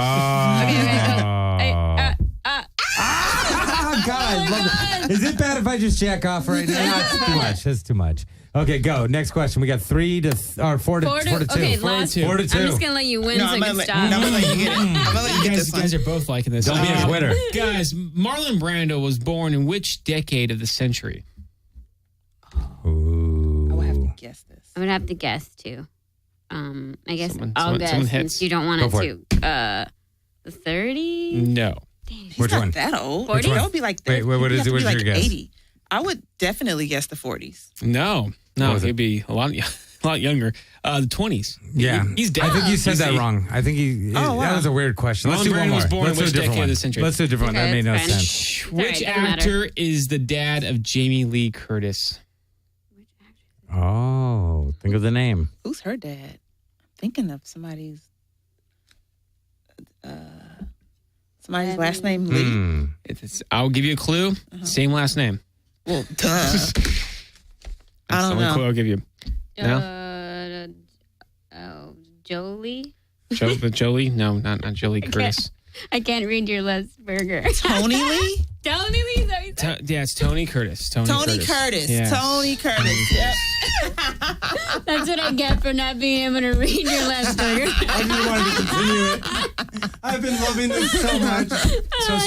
S1: God, I love it. Is it bad if I just jack off right now? No, it's too much. That's too much. Okay, go. Next question. We got 4 to 2.
S3: Okay,
S1: 4
S3: last.
S1: to 2.
S3: I'm just gonna let you win
S4: No,
S3: so
S4: I'm
S3: you
S4: gonna
S3: can
S4: let
S3: stop.
S4: I'm gonna let you get it. I'm gonna let you get this
S2: You guys
S4: one.
S2: are both liking this.
S1: Don't be a quitter.
S2: Guys, Marlon Brando was born in which decade of the century?
S1: Ooh.
S4: I will have to guess this.
S3: I'm gonna have to guess too. I guess
S2: Someone-
S3: I'll
S2: someone
S3: guess
S2: hits.
S3: since you don't want
S1: Go
S3: it
S1: for
S3: to. The 30.
S2: No.
S4: He's
S1: Which
S4: not
S1: one?
S4: that old.
S3: 40?
S4: That would be like
S1: Wait, what is it? What's
S4: like
S1: your guess?
S4: 80. I would definitely guess the 40s.
S2: No,
S1: What was it?
S2: he'd be a lot younger. The 20s.
S1: Yeah.
S2: He's dead.
S1: I think you said that
S2: He's-
S1: wrong. I think
S4: Oh, wow.
S1: that was a weird question. Let's
S2: Marlon
S1: do one
S2: Brando
S1: more.
S2: was born
S1: Let's do a
S2: which
S1: different
S2: decade
S1: one.
S2: of the century?
S1: Let's do a different one.
S3: Okay,
S1: That made no
S3: that's fine.
S1: sense.
S3: alright,
S2: Which
S3: doesn't matter.
S2: actor is the dad of Jamie Lee Curtis?
S1: Oh, think of the name.
S4: Who's her dad? I'm thinking of somebody's last name Lee.
S1: Hmm.
S2: I'll give you a clue. Same last name.
S4: Well, duh.
S2: That's
S4: I don't
S2: the only
S4: know.
S2: clue I'll give you. No?
S3: Jolie.
S2: Jolie? No, not Jolie Curtis.
S3: I can't read your last burger.
S4: Tony Lee?
S3: Tony Lee?
S2: Yeah, it's Tony Curtis. Tony Curtis.
S4: Yes. Tony Curtis. Yep.
S3: That's what I get for not being able to read your last burger.
S1: I just wanted to continue it. I've been loving this so much.
S2: So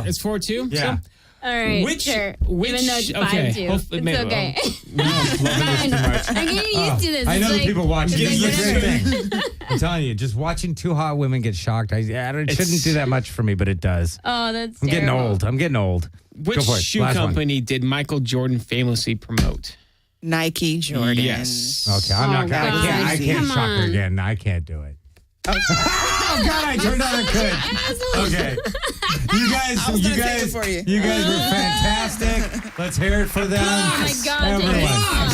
S2: it's 4-2?
S1: Yeah.
S2: So,
S3: all right, sure. Even though it's 5-2. It's okay.
S1: No, I'm loving this too much.
S3: I'm getting used to this.
S1: I know the people watching. It's
S3: like
S1: a great thing. I'm telling you, just watching two hot women get shocked, it shouldn't do that much for me, but it does.
S3: Oh, that's
S1: I'm
S3: terrible.
S1: getting old.
S2: Which shoe company did Michael Jordan famously promote?
S4: Nike Jordan.
S2: Yes.
S1: Okay, I can't shock her again. I can't do it. Oh God! I turned out I could. Okay, you guys were fantastic. Let's hear it for them.
S3: Oh my God!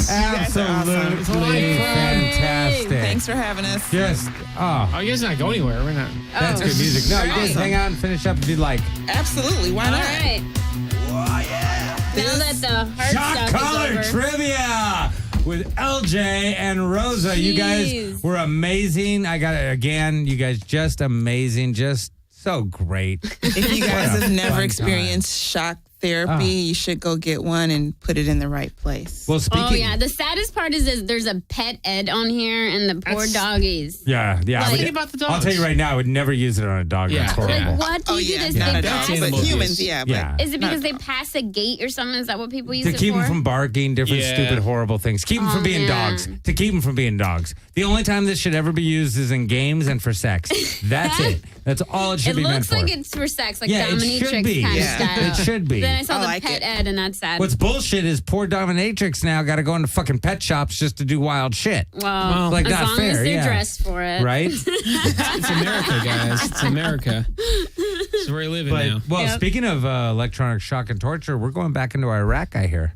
S1: Absolutely fantastic.
S4: Thanks for having us.
S1: Just
S2: you guys not go anywhere. We're not.
S1: That's good music. No, you guys hang out and finish up if you'd like.
S4: Absolutely. Why not?
S3: All right.
S4: Oh yeah.
S3: Now that the hard
S1: Shot
S3: stuff
S1: collar
S3: is over.
S1: trivia with Eljae and Rosa.
S3: Jeez.
S1: You guys were amazing. I got it again. You guys just amazing. Just so great.
S4: If you guys have never
S1: fun
S4: experienced shock therapy, you should go get one and put it in the right place.
S1: Well, speaking.
S3: Oh yeah, the saddest part is there's a pet Ed on here and the poor doggies.
S1: Yeah.
S3: Like,
S2: Think about the dogs.
S1: I'll tell you right now, I would never use it on a dog.
S2: Yeah.
S1: That's horrible.
S3: Like, what do you do this
S4: not
S3: thing
S4: a
S3: pass?
S4: dog, but
S2: animal
S4: humans,
S2: abuse.
S1: Yeah.
S3: Is it because they pass a gate or something? Is that what people use
S1: To
S3: it
S1: keep
S3: for?
S1: them from barking, different stupid, horrible things. Keep them from being
S3: man.
S1: dogs. To keep them from being dogs. The only time this should ever be used is in games and for sex. That's it. That's all it should
S3: It
S1: be meant
S3: looks
S1: for.
S3: like it's for sex, like
S1: Yeah, it should
S3: dominatrix
S1: be.
S3: kind of
S1: Yeah.
S3: style.
S1: It should be.
S3: Then I saw
S4: I
S3: the
S4: like
S3: pet
S4: it.
S3: Ed, and that's sad.
S1: What's bullshit is poor dominatrix now got to go into fucking pet shops just to do wild shit.
S3: well,
S1: like,
S3: as
S1: not
S3: long
S1: fair,
S3: as they're
S1: yeah.
S3: dressed for it,
S1: Right?
S2: It's America, guys. It's America. This is where we live now.
S1: Well,
S3: Yep.
S1: speaking of electronic shock and torture, we're going back into Iraq, I hear.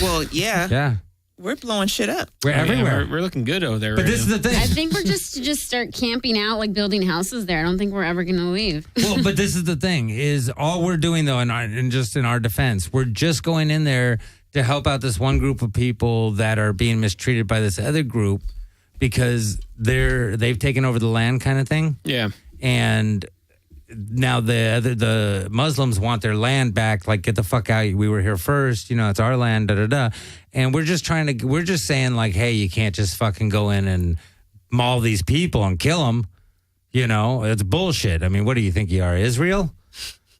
S4: Well, yeah.
S1: Yeah.
S4: We're blowing shit up.
S1: We're everywhere.
S2: We're looking good over there.
S1: But
S2: right
S1: this is
S2: now.
S1: the thing.
S3: I think we're just to just start camping out, like building houses there. I don't think we're ever going to leave.
S1: Well, but this is the thing, is all we're doing, though, and just in our defense, we're just going in there to help out this one group of people that are being mistreated by this other group because they've taken over the land kind of thing.
S2: Yeah.
S1: And now the Muslims want their land back. Like, get the fuck out! We were here first. You know, it's our land. Da da da. And we're just saying like, hey, you can't just fucking go in and maul these people and kill them. You know, it's bullshit. I mean, what do you think you are, Israel?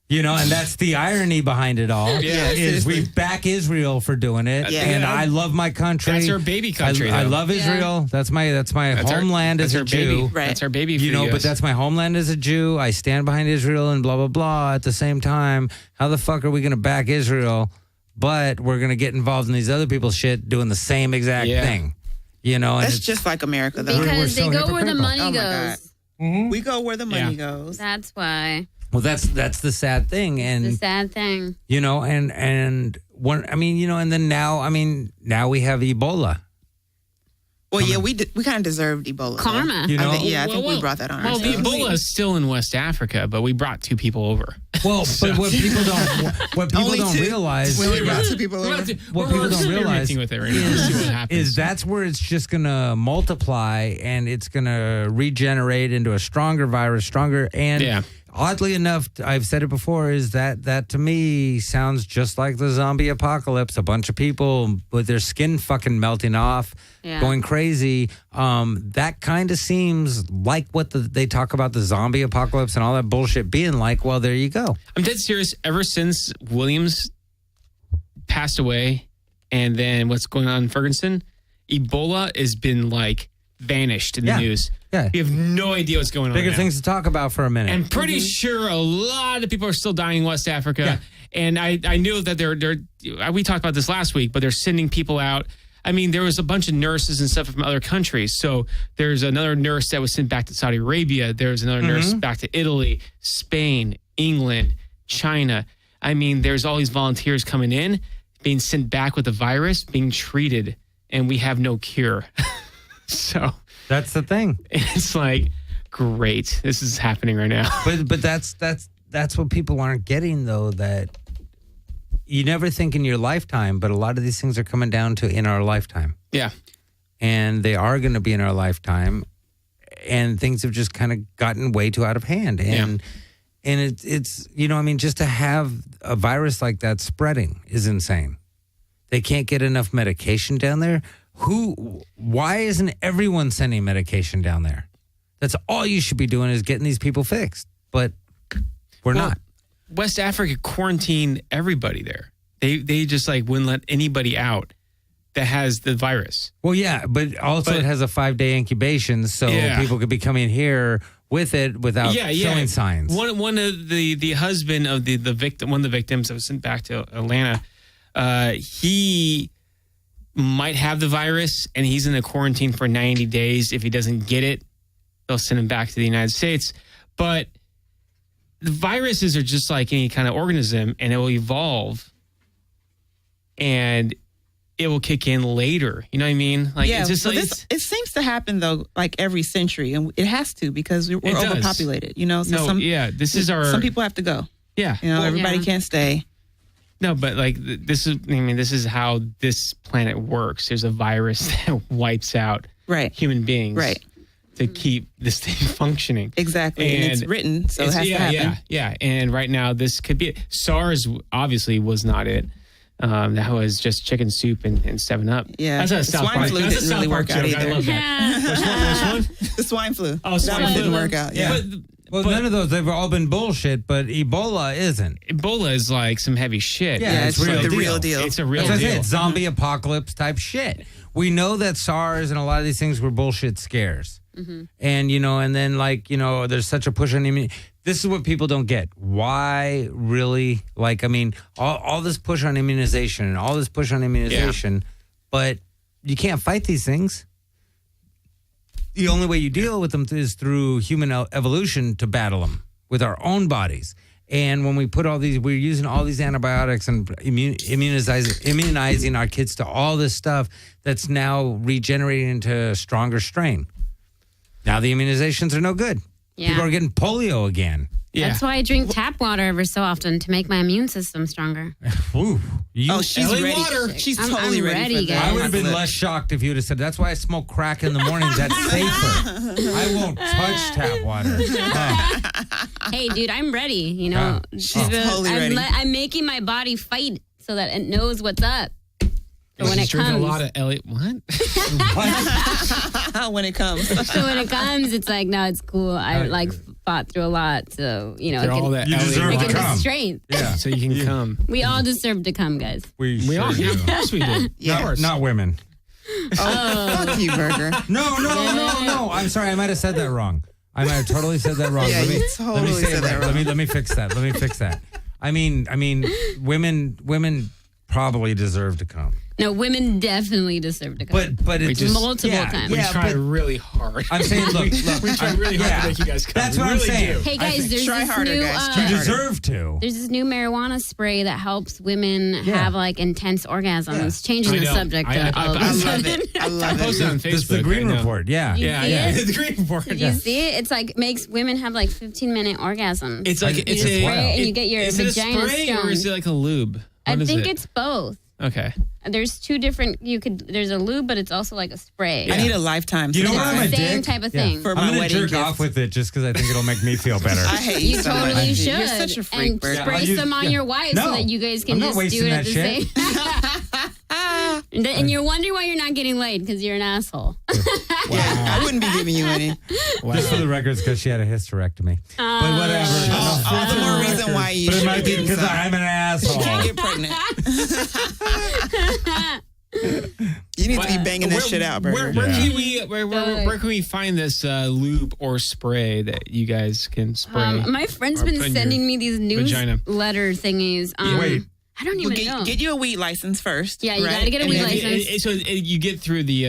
S1: You know, and that's the irony behind it all.
S2: Yeah,
S1: is we back Israel for doing it, and I love my country.
S2: That's our baby country.
S1: I
S2: though.
S1: love Israel. That's my homeland as a Jew.
S4: Right.
S2: That's our baby.
S1: You know, but that's my homeland as a Jew. I stand behind Israel and blah, blah, blah. At the same time, how the fuck are we going to back Israel, but we're going to get involved in these other people's shit doing the same exact thing? You know, and
S4: That's just like America, though.
S3: Because
S1: so
S3: they go where the
S1: hypocritical.
S3: money
S4: Oh, my God.
S3: goes.
S4: We go where the money goes.
S3: That's why.
S1: well, that's the sad thing. And,
S3: The sad thing.
S1: you know, and one, I mean, you know, and then now we have Ebola.
S4: Well, yeah, we kind of deserved Ebola. though.
S3: Karma.
S1: You know,
S4: I think we brought that on
S2: Well,
S4: ourselves.
S2: Ebola is still in West Africa, but we brought 2 people over.
S1: well, but what people don't realize
S4: We only brought 2 people over.
S1: What people don't realize
S2: with it right now. Let's see what happens.
S1: is that's where it's just going to multiply and it's going to regenerate into a stronger virus, and oddly enough, I've said it before, is that to me sounds just like the zombie apocalypse. A bunch of people with their skin fucking melting off, going crazy. That kind of seems like what they talk about the zombie apocalypse and all that bullshit being like. Well, there you go.
S2: I'm dead serious. Ever since Williams passed away, and then what's going on in Ferguson, Ebola has been like vanished in the news.
S1: Yeah.
S2: We have no idea what's going on.
S1: Bigger
S2: now.
S1: things to talk about for a minute.
S2: I'm pretty sure a lot of people are still dying in West Africa. And I knew that we talked about this last week, but they're sending people out. I mean, there was a bunch of nurses and stuff from other countries. So there's another nurse that was sent back to Saudi Arabia. There's another nurse back to Italy, Spain, England, China. I mean, there's all these volunteers coming in, being sent back with the virus, being treated, and we have no cure. So
S1: that's the thing.
S2: It's like, great, this is happening right now.
S1: But that's what people aren't getting, though, that you never think in your lifetime, but a lot of these things are coming down to in our lifetime.
S2: Yeah.
S1: And they are going to be in our lifetime, and things have just kind of gotten way too out of hand. And And it's just to have a virus like that spreading is insane. They can't get enough medication down there. Why isn't everyone sending medication down there? That's all you should be doing is getting these people fixed. But we're not.
S2: West Africa quarantined everybody there. They just wouldn't let anybody out that has the virus.
S1: Well, yeah, but also it has a 5-day incubation, so people could be coming here with it without showing signs.
S2: One of the husband of the victim, one of the victims that was sent back to Atlanta, he might have the virus, and he's in a quarantine for 90 days. If he doesn't get it, they'll send him back to the United States. But the viruses are just like any kind of organism, and it will evolve, and it will kick in later. You know what I mean?
S4: It's just it seems to happen though, every century, and it has to because we're overpopulated. This is some people have to go.
S2: Yeah,
S4: everybody can't stay.
S2: No, but this is how this planet works. There's a virus that wipes out human beings, to keep this thing functioning.
S4: Exactly, and it's written, so it has to happen.
S2: Yeah. And right now, this could be it. SARS. Obviously, was not it. That was just chicken soup and 7-Up.
S4: Yeah,
S2: that's a
S4: swine flu didn't really work out either.
S2: I love that. Which one?
S4: The swine flu.
S2: Oh, swine
S4: that one
S2: flu
S4: didn't work out. Yeah.
S1: But none of those, they've all been bullshit, but Ebola isn't.
S2: Ebola is some heavy shit.
S4: Yeah, it's the real deal.
S2: It's a real
S1: deal.
S2: It's
S1: zombie apocalypse type shit. We know that SARS and a lot of these things were bullshit scares. Mm-hmm. And, and then there's such a push on immunity. This is what people don't get. Why really, all this push on immunization and all this push on immunization, but you can't fight these things. The only way you deal with them is through human evolution to battle them with our own bodies. And when we put we're using all these antibiotics and immunizing our kids to all this stuff that's now regenerating into a stronger strain. Now the immunizations are no good. Yeah. People are getting polio again.
S2: Yeah.
S3: That's why I drink tap water every so often to make my immune system stronger.
S1: Ooh,
S4: she's ready.
S2: Water.
S4: She's totally ready for that.
S1: I would have been less shocked if you would have said, that's why I smoke crack in the mornings. That's safer. I won't touch tap water.
S3: Hey, dude, I'm ready.
S4: She's totally ready.
S3: I'm making my body fight so that it knows what's up. So when it comes,
S2: a lot of Elliot. What?
S4: When it comes.
S3: So when it comes, it's no, it's cool. I fought through a lot, so
S1: you deserve to come.
S3: Strength.
S2: Yeah, so you can come.
S3: We all deserve to come, guys.
S2: We all, yeah, of course we do.
S4: Yeah,
S1: not women.
S4: Oh, fuck you, Burger.
S1: No. I'm sorry, I might have said that wrong. I might have totally said that wrong.
S4: Yeah,
S1: let me
S4: said that wrong.
S1: Let me fix that. I mean, women probably deserve to come.
S3: No, women definitely deserve to come.
S1: But it's
S3: just multiple times.
S2: We try really hard.
S1: I'm saying, look,
S2: we try really hard to make you guys come.
S1: That's what I'm saying.
S3: Hey guys, there's
S4: try
S3: this
S4: harder,
S3: new.
S4: guys.
S1: You deserve to.
S3: There's this new marijuana spray that helps women have intense orgasms. Changing the subject.
S4: I love it. I
S2: posted on Facebook.
S1: This is the Green Report. Yeah.
S2: Yeah. The Green Report.
S3: Did you see it? It's makes women have 15-minute orgasms.
S2: It's
S3: it's a spray and you get your vagina
S2: Is it a spray
S3: stoned.
S2: or is it a lube?
S3: I think it's both.
S2: Okay.
S3: There's two different. There's a lube, but it's also a spray.
S4: I need a lifetime.
S1: You know what? I'm
S3: the same type of thing.
S4: For
S1: I'm
S4: my
S1: going to jerk off with it just because I think it'll make me feel better.
S4: I hate you so much.
S3: Totally should.
S4: You're such a freak,
S3: and
S4: Bert.
S3: spray some on your wife so that you guys can just do it at the same. And you're wondering why you're not getting laid because you're an asshole.
S4: Yeah, I wouldn't be giving you any.
S1: Wow. Just for the records, because she had a hysterectomy. But whatever.
S4: All the more reason why you.
S1: But it might be because I'm an asshole.
S4: You can't get pregnant. You need to be banging that shit out, Burger.
S2: Where can we find this lube or spray that you guys can spray?
S3: My friend's been sending me these newsletter thingies.
S1: Wait.
S3: I don't even know.
S4: Get you a weed license first.
S3: Yeah, you got to get a weed license.
S2: So you get through the...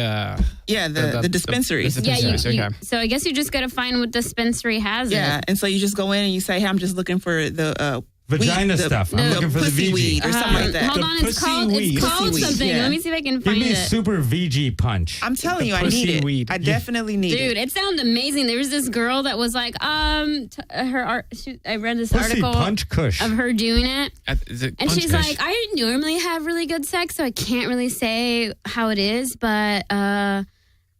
S4: the dispensaries.
S3: So I guess you just got to find what dispensary has it.
S4: Yeah, and so you just go in and you say, hey, I'm just looking for the...
S1: vagina stuff. I'm looking for the VG.
S4: Weed or something like that.
S3: Hold on, it's called something. Yeah. Let me see if I can find it.
S1: Give me super VG punch.
S4: I'm telling you, I need it. Weed. I definitely need it.
S3: Dude, it sounds amazing. There was this girl that was like, I read this article
S1: punch kush.
S3: of her doing it. And she's like, I normally have really good sex, so I can't really say how it is, but I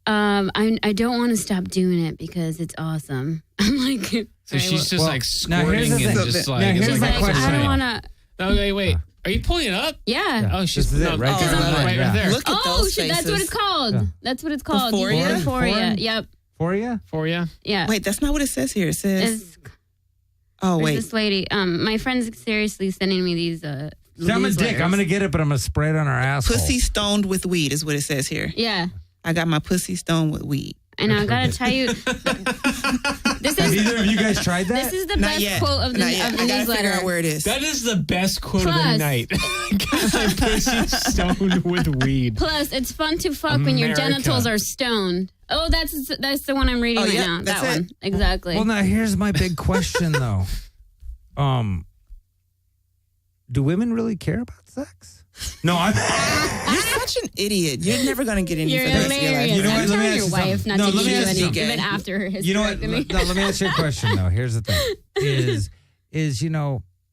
S3: don't want to stop doing it because it's awesome. I'm like,
S2: So she's just like
S1: now
S2: squirting
S1: here's the
S2: and
S1: thing.
S2: just
S1: Now
S2: like.
S1: here's
S2: it's
S1: my
S2: like
S1: question.
S3: I don't want to.
S2: Oh, wait. Are you pulling it up?
S3: Yeah.
S2: Oh, she's
S1: This is it, right there.
S2: right there.
S4: Look at
S3: Oh,
S4: those
S3: shit, that's what
S4: faces.
S3: it's called.
S1: Yeah.
S3: That's what it's called.
S4: Euphoria?
S3: Euphoria. Yep.
S1: For you?
S2: For you?
S3: Yeah.
S4: Wait, that's not what it says here. It says,
S3: It's,
S4: oh,
S3: there's
S4: wait.
S3: this lady. My friend's seriously sending me these.
S1: See, I'm a dick. I'm going to get it, but I'm going to spray it on her asshole.
S4: Pussy stoned with weed is what it says here.
S3: Yeah.
S4: I got my pussy stoned with weed.
S3: And I gotta tell you, this
S1: Have
S3: is
S1: either of you guys tried that?
S3: this is the
S4: Not
S3: best
S4: yet.
S3: quote of the
S4: Not yet.
S3: of the
S4: I gotta
S3: newsletter.
S4: figure out where it is.
S2: That is the best quote of the
S3: Plus-
S2: night. Got my pussy stoned with weed.
S3: Plus, it's fun to fuck when your
S2: America.
S3: genitals are stoned. Oh, that's the one I'm reading
S4: Oh,
S3: right
S4: yeah,
S3: now.
S4: that's
S3: That
S4: it.
S3: one exactly.
S1: Well, now here's my big question, though. Do women really care about sex? No, I'm.
S4: You're such an idiot. You're never going to get any
S3: You're
S4: for the rest of your life.
S3: hilarious.
S1: You know what?
S3: I'm
S1: Let me
S3: telling
S1: ask
S3: your
S1: you
S3: wife
S1: something.
S3: not
S1: No,
S3: to
S1: let me
S3: do
S1: ask you
S3: anything, even
S4: something.
S3: after his
S1: You know what?
S3: hysterectomy.
S1: Let me ask you a question, though. Here's the thing: is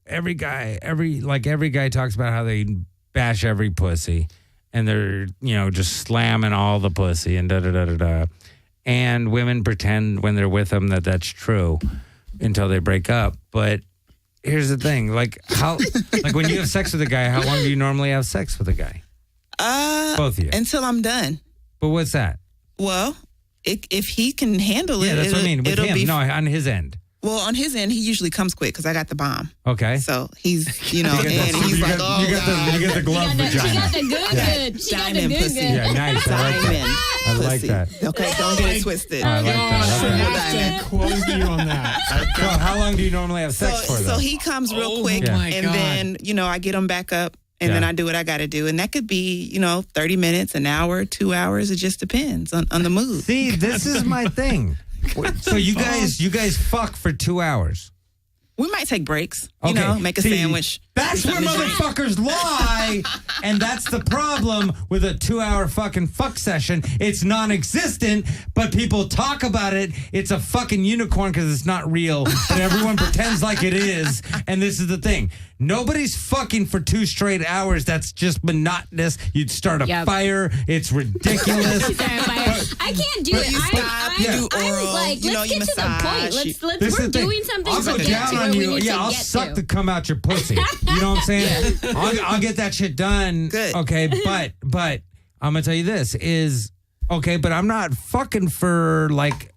S1: every guy talks about how they bash every pussy, and they're just slamming all the pussy and da da da da da, and women pretend when they're with them that that's true until they break up, but. Here's the thing, like when you have sex with a guy, how long do you normally have sex with a guy? Both of you.
S4: Until I'm done.
S1: But what's that?
S4: Well, if he can handle it,
S1: Yeah, that's what I mean. With
S4: it'll
S1: him,
S4: be.
S1: no, on his end.
S4: Well, on his end, he usually comes quick because I got the bomb.
S1: Okay.
S4: So he's, and he's
S1: you
S4: like,
S1: got,
S4: oh,
S1: you got the glove
S3: She got
S1: vagina.
S3: the good. She got the
S4: Diamond
S3: good
S4: pussy.
S3: good.
S1: Yeah, nice. I like
S4: diamond.
S1: that. I like
S4: pussy.
S1: that.
S4: Okay, don't get it twisted.
S1: I like that.
S4: Diamond.
S2: Quote you on that.
S1: So how long do you normally have sex for, though?
S4: So he comes real
S2: Oh
S4: quick,
S2: my
S4: and
S2: God.
S4: then I get him back up, and
S1: Yeah.
S4: then I do what I got to do, and that could be 30 minutes, an hour, 2 hours. It just depends on the mood.
S1: See, this is my thing. So you guys fuck for 2 hours.
S4: We might take breaks.
S1: Okay.
S4: Make a
S1: See,
S4: sandwich.
S1: That's where
S4: something to drink.
S1: motherfuckers lie. And that's the problem with a 2-hour fucking fuck session. It's non-existent, but people talk about it. It's a fucking unicorn because it's not real. But everyone pretends like it is. And this is the thing. Nobody's fucking for 2 straight hours. That's just monotonous. You'd start a
S3: Yep.
S1: fire. It's ridiculous.
S3: I can't do
S4: But
S3: it.
S4: you stop, you do
S3: I'm
S4: oral,
S3: like,
S4: you
S3: let's
S4: know,
S3: get
S4: you
S3: to the
S4: massage.
S3: point.
S1: This is
S3: We're
S1: the thing.
S3: doing something
S1: I'll
S3: to
S1: go
S3: get
S1: down
S3: to
S1: on
S3: where we
S1: you.
S3: need
S1: Yeah,
S3: to
S1: I'll
S3: get
S1: suck
S3: to.
S1: the cum out your pussy. You know what I'm saying? I'll get that shit done.
S4: Good.
S1: Okay, but I'm gonna tell you this is okay, but I'm not fucking for like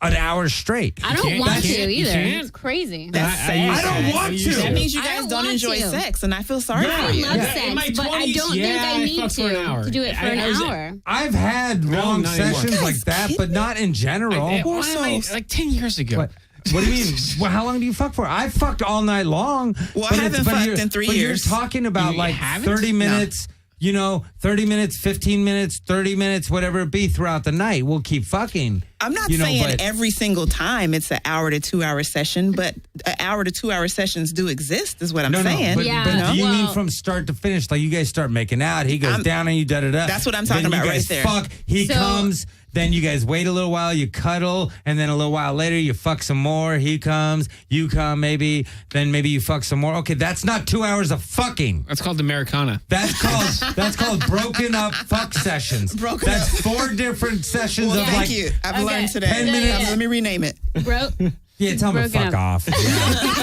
S1: an hour straight.
S3: I don't
S2: can't-
S3: want
S2: you
S3: to
S2: can't- you
S3: either.
S2: can't.
S3: It's crazy.
S4: That's sad.
S1: I don't want to.
S4: That means you
S3: I
S4: guys
S3: don't
S4: don't
S3: want
S4: enjoy
S3: to.
S4: sex, and I feel sorry
S1: Yeah.
S4: for you.
S3: I love
S1: Yeah.
S3: sex,
S2: In my
S3: but I
S2: 20s,
S3: don't think
S2: yeah,
S3: I
S2: I
S3: need
S2: fucked for an hour.
S3: to do it for an
S2: I was-
S3: hour.
S1: I've had long
S2: not anymore.
S1: sessions like that, but not in general.
S4: Poor souls.
S2: Like 10 years ago.
S1: What do you mean? Well, how long do you fuck for? I fucked all night long.
S4: Well, I
S1: but
S4: haven't
S1: but
S4: fucked
S1: you're-
S4: in 3
S1: but
S4: years.
S1: You're talking about
S2: You
S1: like
S2: haven't?
S1: 30 minutes. 30 minutes, 15 minutes, 30 minutes, whatever it be throughout the night. We'll keep fucking.
S4: I'm not
S1: you know,
S4: saying
S1: but-
S4: every single time it's an hour to 2 hour session, but an hour to 2 hour sessions do exist, is what I'm saying.
S1: But,
S3: Yeah,
S1: but do you mean
S3: well-
S1: from start to finish? Like you guys start making out, he goes down and you da da da.
S4: That's what I'm talking
S1: Then you
S4: about
S1: guys
S4: right there.
S1: Fuck, he
S3: So-
S1: comes. Then you guys wait a little while, you cuddle, and then a little while later you fuck some more. He comes, you come, maybe. Then maybe you fuck some more. Okay, that's not 2 hours of fucking.
S2: That's called Americana.
S1: That's called broken up fuck sessions. That's 4 different sessions
S4: Well,
S1: of
S4: thank
S1: like.
S4: you. I've
S3: Okay.
S4: learned today.
S1: 10 minutes.
S4: Let me rename it.
S3: Bro,
S1: Yeah, tell me to
S3: Broken
S1: fuck
S3: up.
S1: off.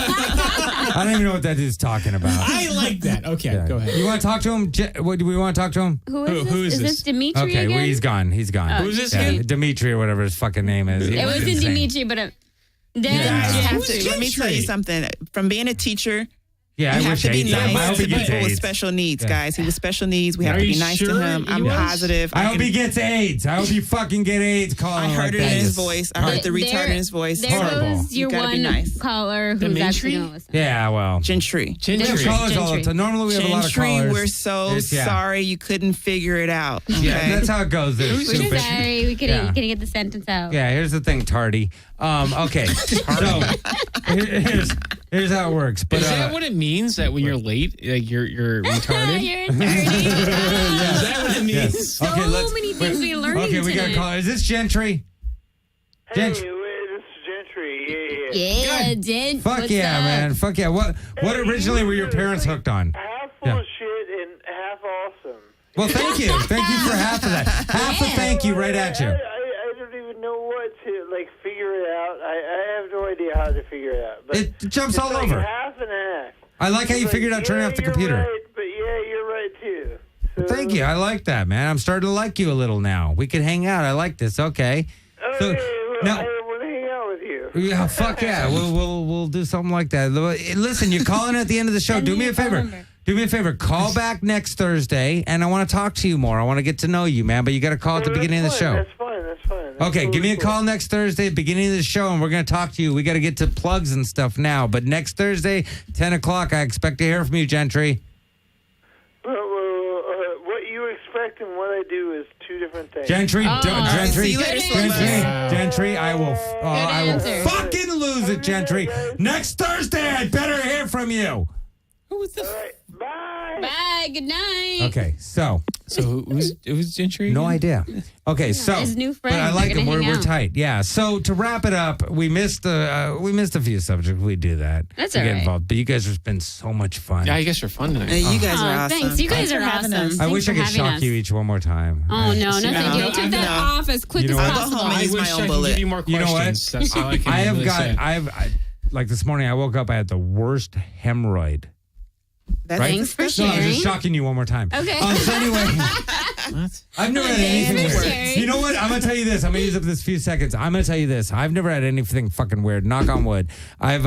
S1: I don't even know what that dude's talking about.
S2: I like that. Okay,
S1: Yeah.
S2: go ahead.
S1: You want to talk to him? What do we want to talk to him?
S3: who is this?
S2: who is
S3: Is
S2: this?
S3: this Dimitri
S1: Okay,
S3: again?
S1: well, he's gone. He's gone.
S2: Who's this
S1: Yeah,
S2: again?
S1: Dimitri or whatever his fucking name is.
S3: It wasn't
S1: insane.
S3: Dimitri, but
S4: You
S1: Yeah.
S4: guys have
S2: Who's
S4: to, let me tell you
S2: Gentry?
S4: something. From being a teacher,
S1: Yeah,
S4: you
S1: I
S4: have
S1: wish
S4: to be
S1: AIDS him. I
S4: nice
S1: hope
S4: to
S1: he gets
S4: people with
S1: AIDS.
S4: special needs,
S1: Yeah.
S4: guys. He was special needs. We have
S2: Are
S4: to be
S2: you
S4: nice
S2: sure
S4: to him.
S2: he
S4: I'm
S2: was?
S4: positive.
S1: I hope he gets AIDS. I hope you fucking get AIDS. Calling
S4: I
S1: him
S4: heard
S1: like
S4: it in
S1: that.
S4: his voice. I heard the retard in his voice.
S3: There
S1: Horrible.
S3: goes your
S4: You gotta be
S3: one
S4: nice.
S3: caller who's
S2: Dimitri?
S3: actually going to listen.
S1: Yeah, well.
S4: Gentry.
S1: We have
S2: Gentry.
S1: callers all the
S3: Gentry.
S1: time. Normally we have a lot of
S4: Gentry,
S1: callers.
S4: we're so
S1: It's- yeah.
S4: sorry you couldn't figure it out. Okay?
S1: Yeah, that's how it goes. They're
S3: We're
S1: stupid.
S3: sorry. We couldn't,
S1: Yeah.
S3: couldn't get the sentence out.
S1: Yeah, here's the thing, tardy. Okay, so here's how it works. But
S2: Is that what it means that when you're late, like you're retarded?
S3: You're dirty.
S2: Is that what it means?
S1: yes.
S3: So many things we learned
S1: Okay, we got a
S3: today.
S1: caller. Is this Gentry?
S5: Hey,
S1: Gent-
S5: this is Gentry. Yeah.
S3: Yeah, Dent.
S1: Fuck
S3: what's
S1: yeah,
S3: up?
S1: man. Fuck yeah. What originally were your parents hooked on?
S5: Half full
S1: Yeah.
S5: of shit and half awesome.
S1: Well, thank you. Thank you for half of that. Half a thank you right at you.
S5: I don't even know what to, like, figure it out. I have no idea how to figure it out. But
S1: it jumps
S5: it's
S1: all
S5: like
S1: over.
S5: half and half.
S1: I like how you
S5: It's
S1: figured out turning off the computer.
S5: Right, but you're right, too. So,
S1: Thank you. I like that, man. I'm starting to like you a little now. We could hang out. I like this. Okay.
S5: Okay, I want to hang out with you.
S1: Yeah, fuck yeah. We'll do something like that. Listen, you're calling at the end of the show. Do me a favor. Do me a favor. Call back next Thursday, and I want to talk to you more. I want to get to know you, man. But you got to call at the beginning of the show.
S5: That's fine. That's
S1: Okay,
S5: totally
S1: give me a
S5: cool.
S1: call next Thursday, beginning of the show, and we're going to talk to you. We got to get to plugs and stuff now. But next Thursday, 10 o'clock, I expect to hear from you, Gentry.
S5: What you expect and what I do is two different things.
S1: Gentry,
S4: See you later,
S1: Gentry, I will
S3: answer.
S1: fucking lose it, Gentry. Next Thursday, I better hear from you.
S5: All right, bye.
S3: Bye. Good night.
S1: Okay, so
S2: who's Gentry?
S1: no idea. Okay, so
S3: his new
S1: but
S3: friend.
S1: I like
S3: They're
S1: him.
S3: gonna hang
S1: We're
S3: out.
S1: tight. Yeah. So to wrap it up, we missed a few subjects. We do that.
S3: That's
S1: we
S3: all
S1: get
S3: right.
S1: involved. But you guys have been so much fun.
S2: Yeah, you guys are fun tonight.
S4: You guys are
S3: Oh,
S4: awesome.
S3: thanks. You guys
S4: Thanks
S3: are
S4: for having
S3: awesome.
S4: us.
S1: I
S3: Thanks
S1: wish I
S3: for
S1: could
S3: having
S1: shock
S3: us.
S1: you each one more time.
S3: Oh, no, thank you.
S2: No,
S3: Take that
S4: no.
S3: off as quick
S1: You know
S3: as
S1: what?
S4: I'll go
S3: possible.
S4: home and
S2: I
S4: use my
S2: wish
S4: own
S2: I could
S4: bullet.
S2: give you more
S1: You know what?
S2: questions. That's all I can
S1: I have
S2: really
S1: got.
S2: say.
S1: Like this morning, I woke up. I had the worst hemorrhoid.
S4: That's
S1: Right?
S3: Thanks for
S1: No, I'm
S3: sharing.
S1: just shocking you one more time.
S3: Okay.
S1: So anyway,
S2: What?
S1: I've never had
S3: Thanks
S1: anything
S3: for
S1: weird.
S3: sharing.
S1: You know what? I'm gonna tell you this. I'm gonna use up this few seconds. I'm gonna tell you this. I've never had anything fucking weird. Knock on wood. I've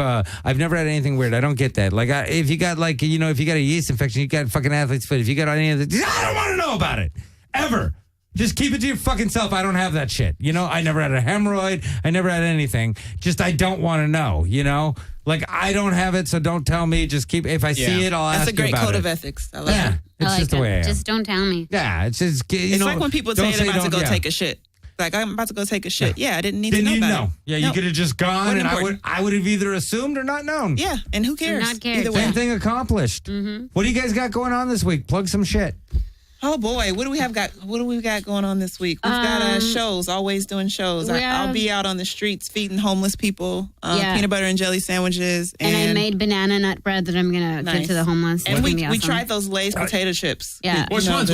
S1: never had anything weird. I don't get that. Like, if you got if you got a yeast infection, you got fucking athlete's foot. If you got any of the, I don't want to know about it ever. Just keep it to your fucking self. I don't have that shit. You know, I never had a hemorrhoid. I never had anything. Just I don't want to know. You know, like I don't have it, so don't tell me. Just keep. If I see it, I'll ask
S4: That's a
S1: you
S4: great
S1: about
S4: code
S1: it.
S4: of ethics. I like
S1: Yeah,
S4: it.
S1: it's
S3: I like
S1: just the
S3: it.
S1: way I am.
S3: Just don't tell me.
S1: Yeah, it's just
S4: It's like when people
S1: don't
S4: say they're about to go
S1: yeah.
S4: take a shit. Like, I'm about to go take a shit. Yeah, I didn't need to know
S1: Didn't you
S4: about
S1: know?
S4: it.
S1: Yeah, you
S4: No.
S1: could have just gone,
S4: Wasn't
S1: and
S4: important.
S1: I would have either assumed or not known.
S4: Yeah, and who cares?
S3: not care.
S4: Either way.
S1: Same thing accomplished. What do you guys got going on this week? Plug some shit.
S4: Oh boy, what do we got going on this week? We've got shows, always doing shows. I'll be out on the streets feeding homeless people peanut butter and jelly sandwiches.
S3: And I made banana nut bread that I'm going to give to the homeless.
S4: And
S3: It's
S4: we
S3: gonna be awesome.
S4: tried those Lay's potato chips.
S3: Yeah.
S2: Which ones?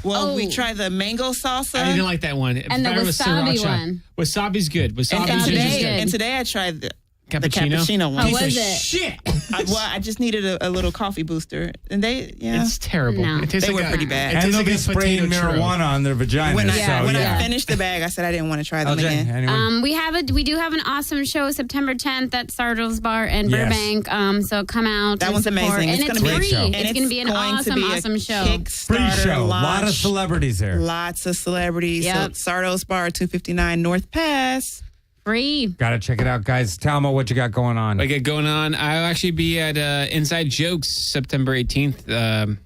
S4: Well, we
S3: Oh.
S4: tried the mango salsa.
S2: I didn't like that one.
S3: And the
S2: Mine was
S3: wasabi
S2: sriracha.
S3: one.
S2: Wasabi's good. Wasabi's
S3: And
S2: good.
S4: and today I tried the
S2: Cappuccino?
S4: cappuccino one.
S3: How was it?
S2: Shit.
S4: I just needed a little coffee booster, and
S2: It's terrible.
S3: No.
S2: It tastes
S4: They
S2: like
S4: were pretty bad.
S2: It
S1: And
S2: tastes
S1: they'll
S2: like
S1: be
S2: a
S1: spraying
S2: potato churro.
S1: marijuana on their vaginas.
S4: When
S1: I
S4: I finished the bag, I said I didn't want to try them
S1: LJ,
S4: again.
S1: anyway.
S3: We do have an awesome show September 10th at Sardo's Bar in
S1: Yes.
S3: Burbank. So come out.
S4: That
S3: and
S4: one's
S3: support.
S4: amazing.
S3: And
S4: It's
S3: it's
S4: gonna
S1: be a
S3: free.
S1: show.
S3: It's
S4: And
S3: going to be an awesome show.
S1: Free
S4: Kickstarter
S1: show. A lot of
S4: launch.
S1: celebrities there.
S4: Lots of celebrities.
S3: Yep.
S4: So Sardo's Bar, 259 North Pass.
S3: Free.
S1: Got to check it out, guys. Tell me what you got going on.
S2: What I get going on. I'll actually be at Inside Jokes September 18th.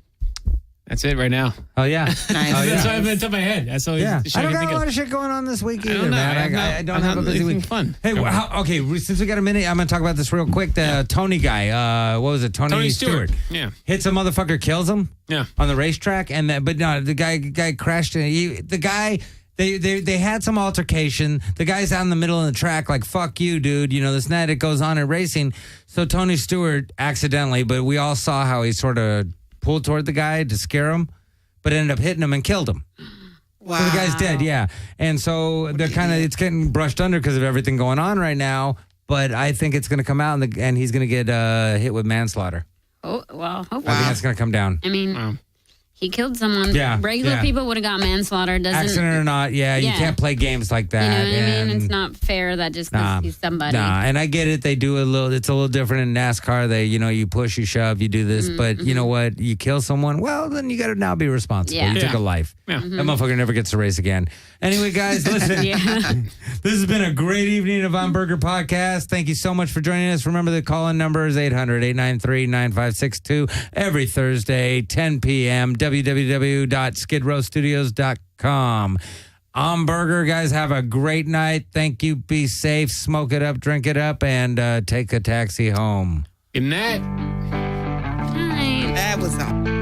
S2: That's it right now.
S1: Oh, yeah.
S4: Nice.
S1: Oh,
S2: That's
S1: yeah.
S2: what I've been top of my head. That's all.
S1: Yeah,
S2: the
S1: I don't
S2: I
S1: got
S2: can
S1: a
S2: think
S1: lot
S2: of.
S1: of shit going on this week
S2: I
S1: either,
S2: don't know.
S1: man. I don't have a busy
S2: anything
S1: week.
S2: fun.
S1: Hey, since we got a minute, I'm going to talk about this real quick. The Tony guy, what was it? Tony Stewart.
S2: Yeah.
S1: Hits a motherfucker, kills him
S2: Yeah.
S1: on the racetrack, but no, the guy crashed. They had some altercation. The guy's out in the middle of the track, like "fuck you, dude." You know this night it goes on in racing. So Tony Stewart accidentally, but we all saw how he sort of pulled toward the guy to scare him, but ended up hitting him and killed him.
S4: Wow.
S1: So the guy's dead, yeah. And so they're it's getting brushed under because of everything going on right now. But I think it's going to come out and he's going to get hit with manslaughter.
S3: Oh, well, hopefully.
S1: I think that's going to come down.
S3: I mean,
S2: Wow.
S3: he killed someone.
S1: Yeah,
S3: Regular
S1: yeah.
S3: people would have got manslaughter. Doesn't
S1: Accident or not, you
S3: Yeah.
S1: can't play games like
S3: you know
S1: that.
S3: what I mean?
S1: and-
S3: It's not fair that just because he's somebody.
S1: Nah, and I get it. They do it's a little different in NASCAR. You push, you shove, you do this. But you know what? You kill someone, well, then you got to now be responsible.
S3: Yeah.
S1: You took a life.
S2: Yeah.
S1: That motherfucker never gets to race again. Anyway, guys, listen.
S3: Yeah.
S1: This has been a great evening of On Burger Podcast. Thank you so much for joining us. Remember, the call-in number is 800-893-9562 every Thursday, 10 p.m., www.skidrowstudios.com. On Burger, guys, have a great night. Thank you. Be safe. Smoke it up, drink it up, and take a taxi home.
S2: Good night.
S3: Hi.
S4: That was all.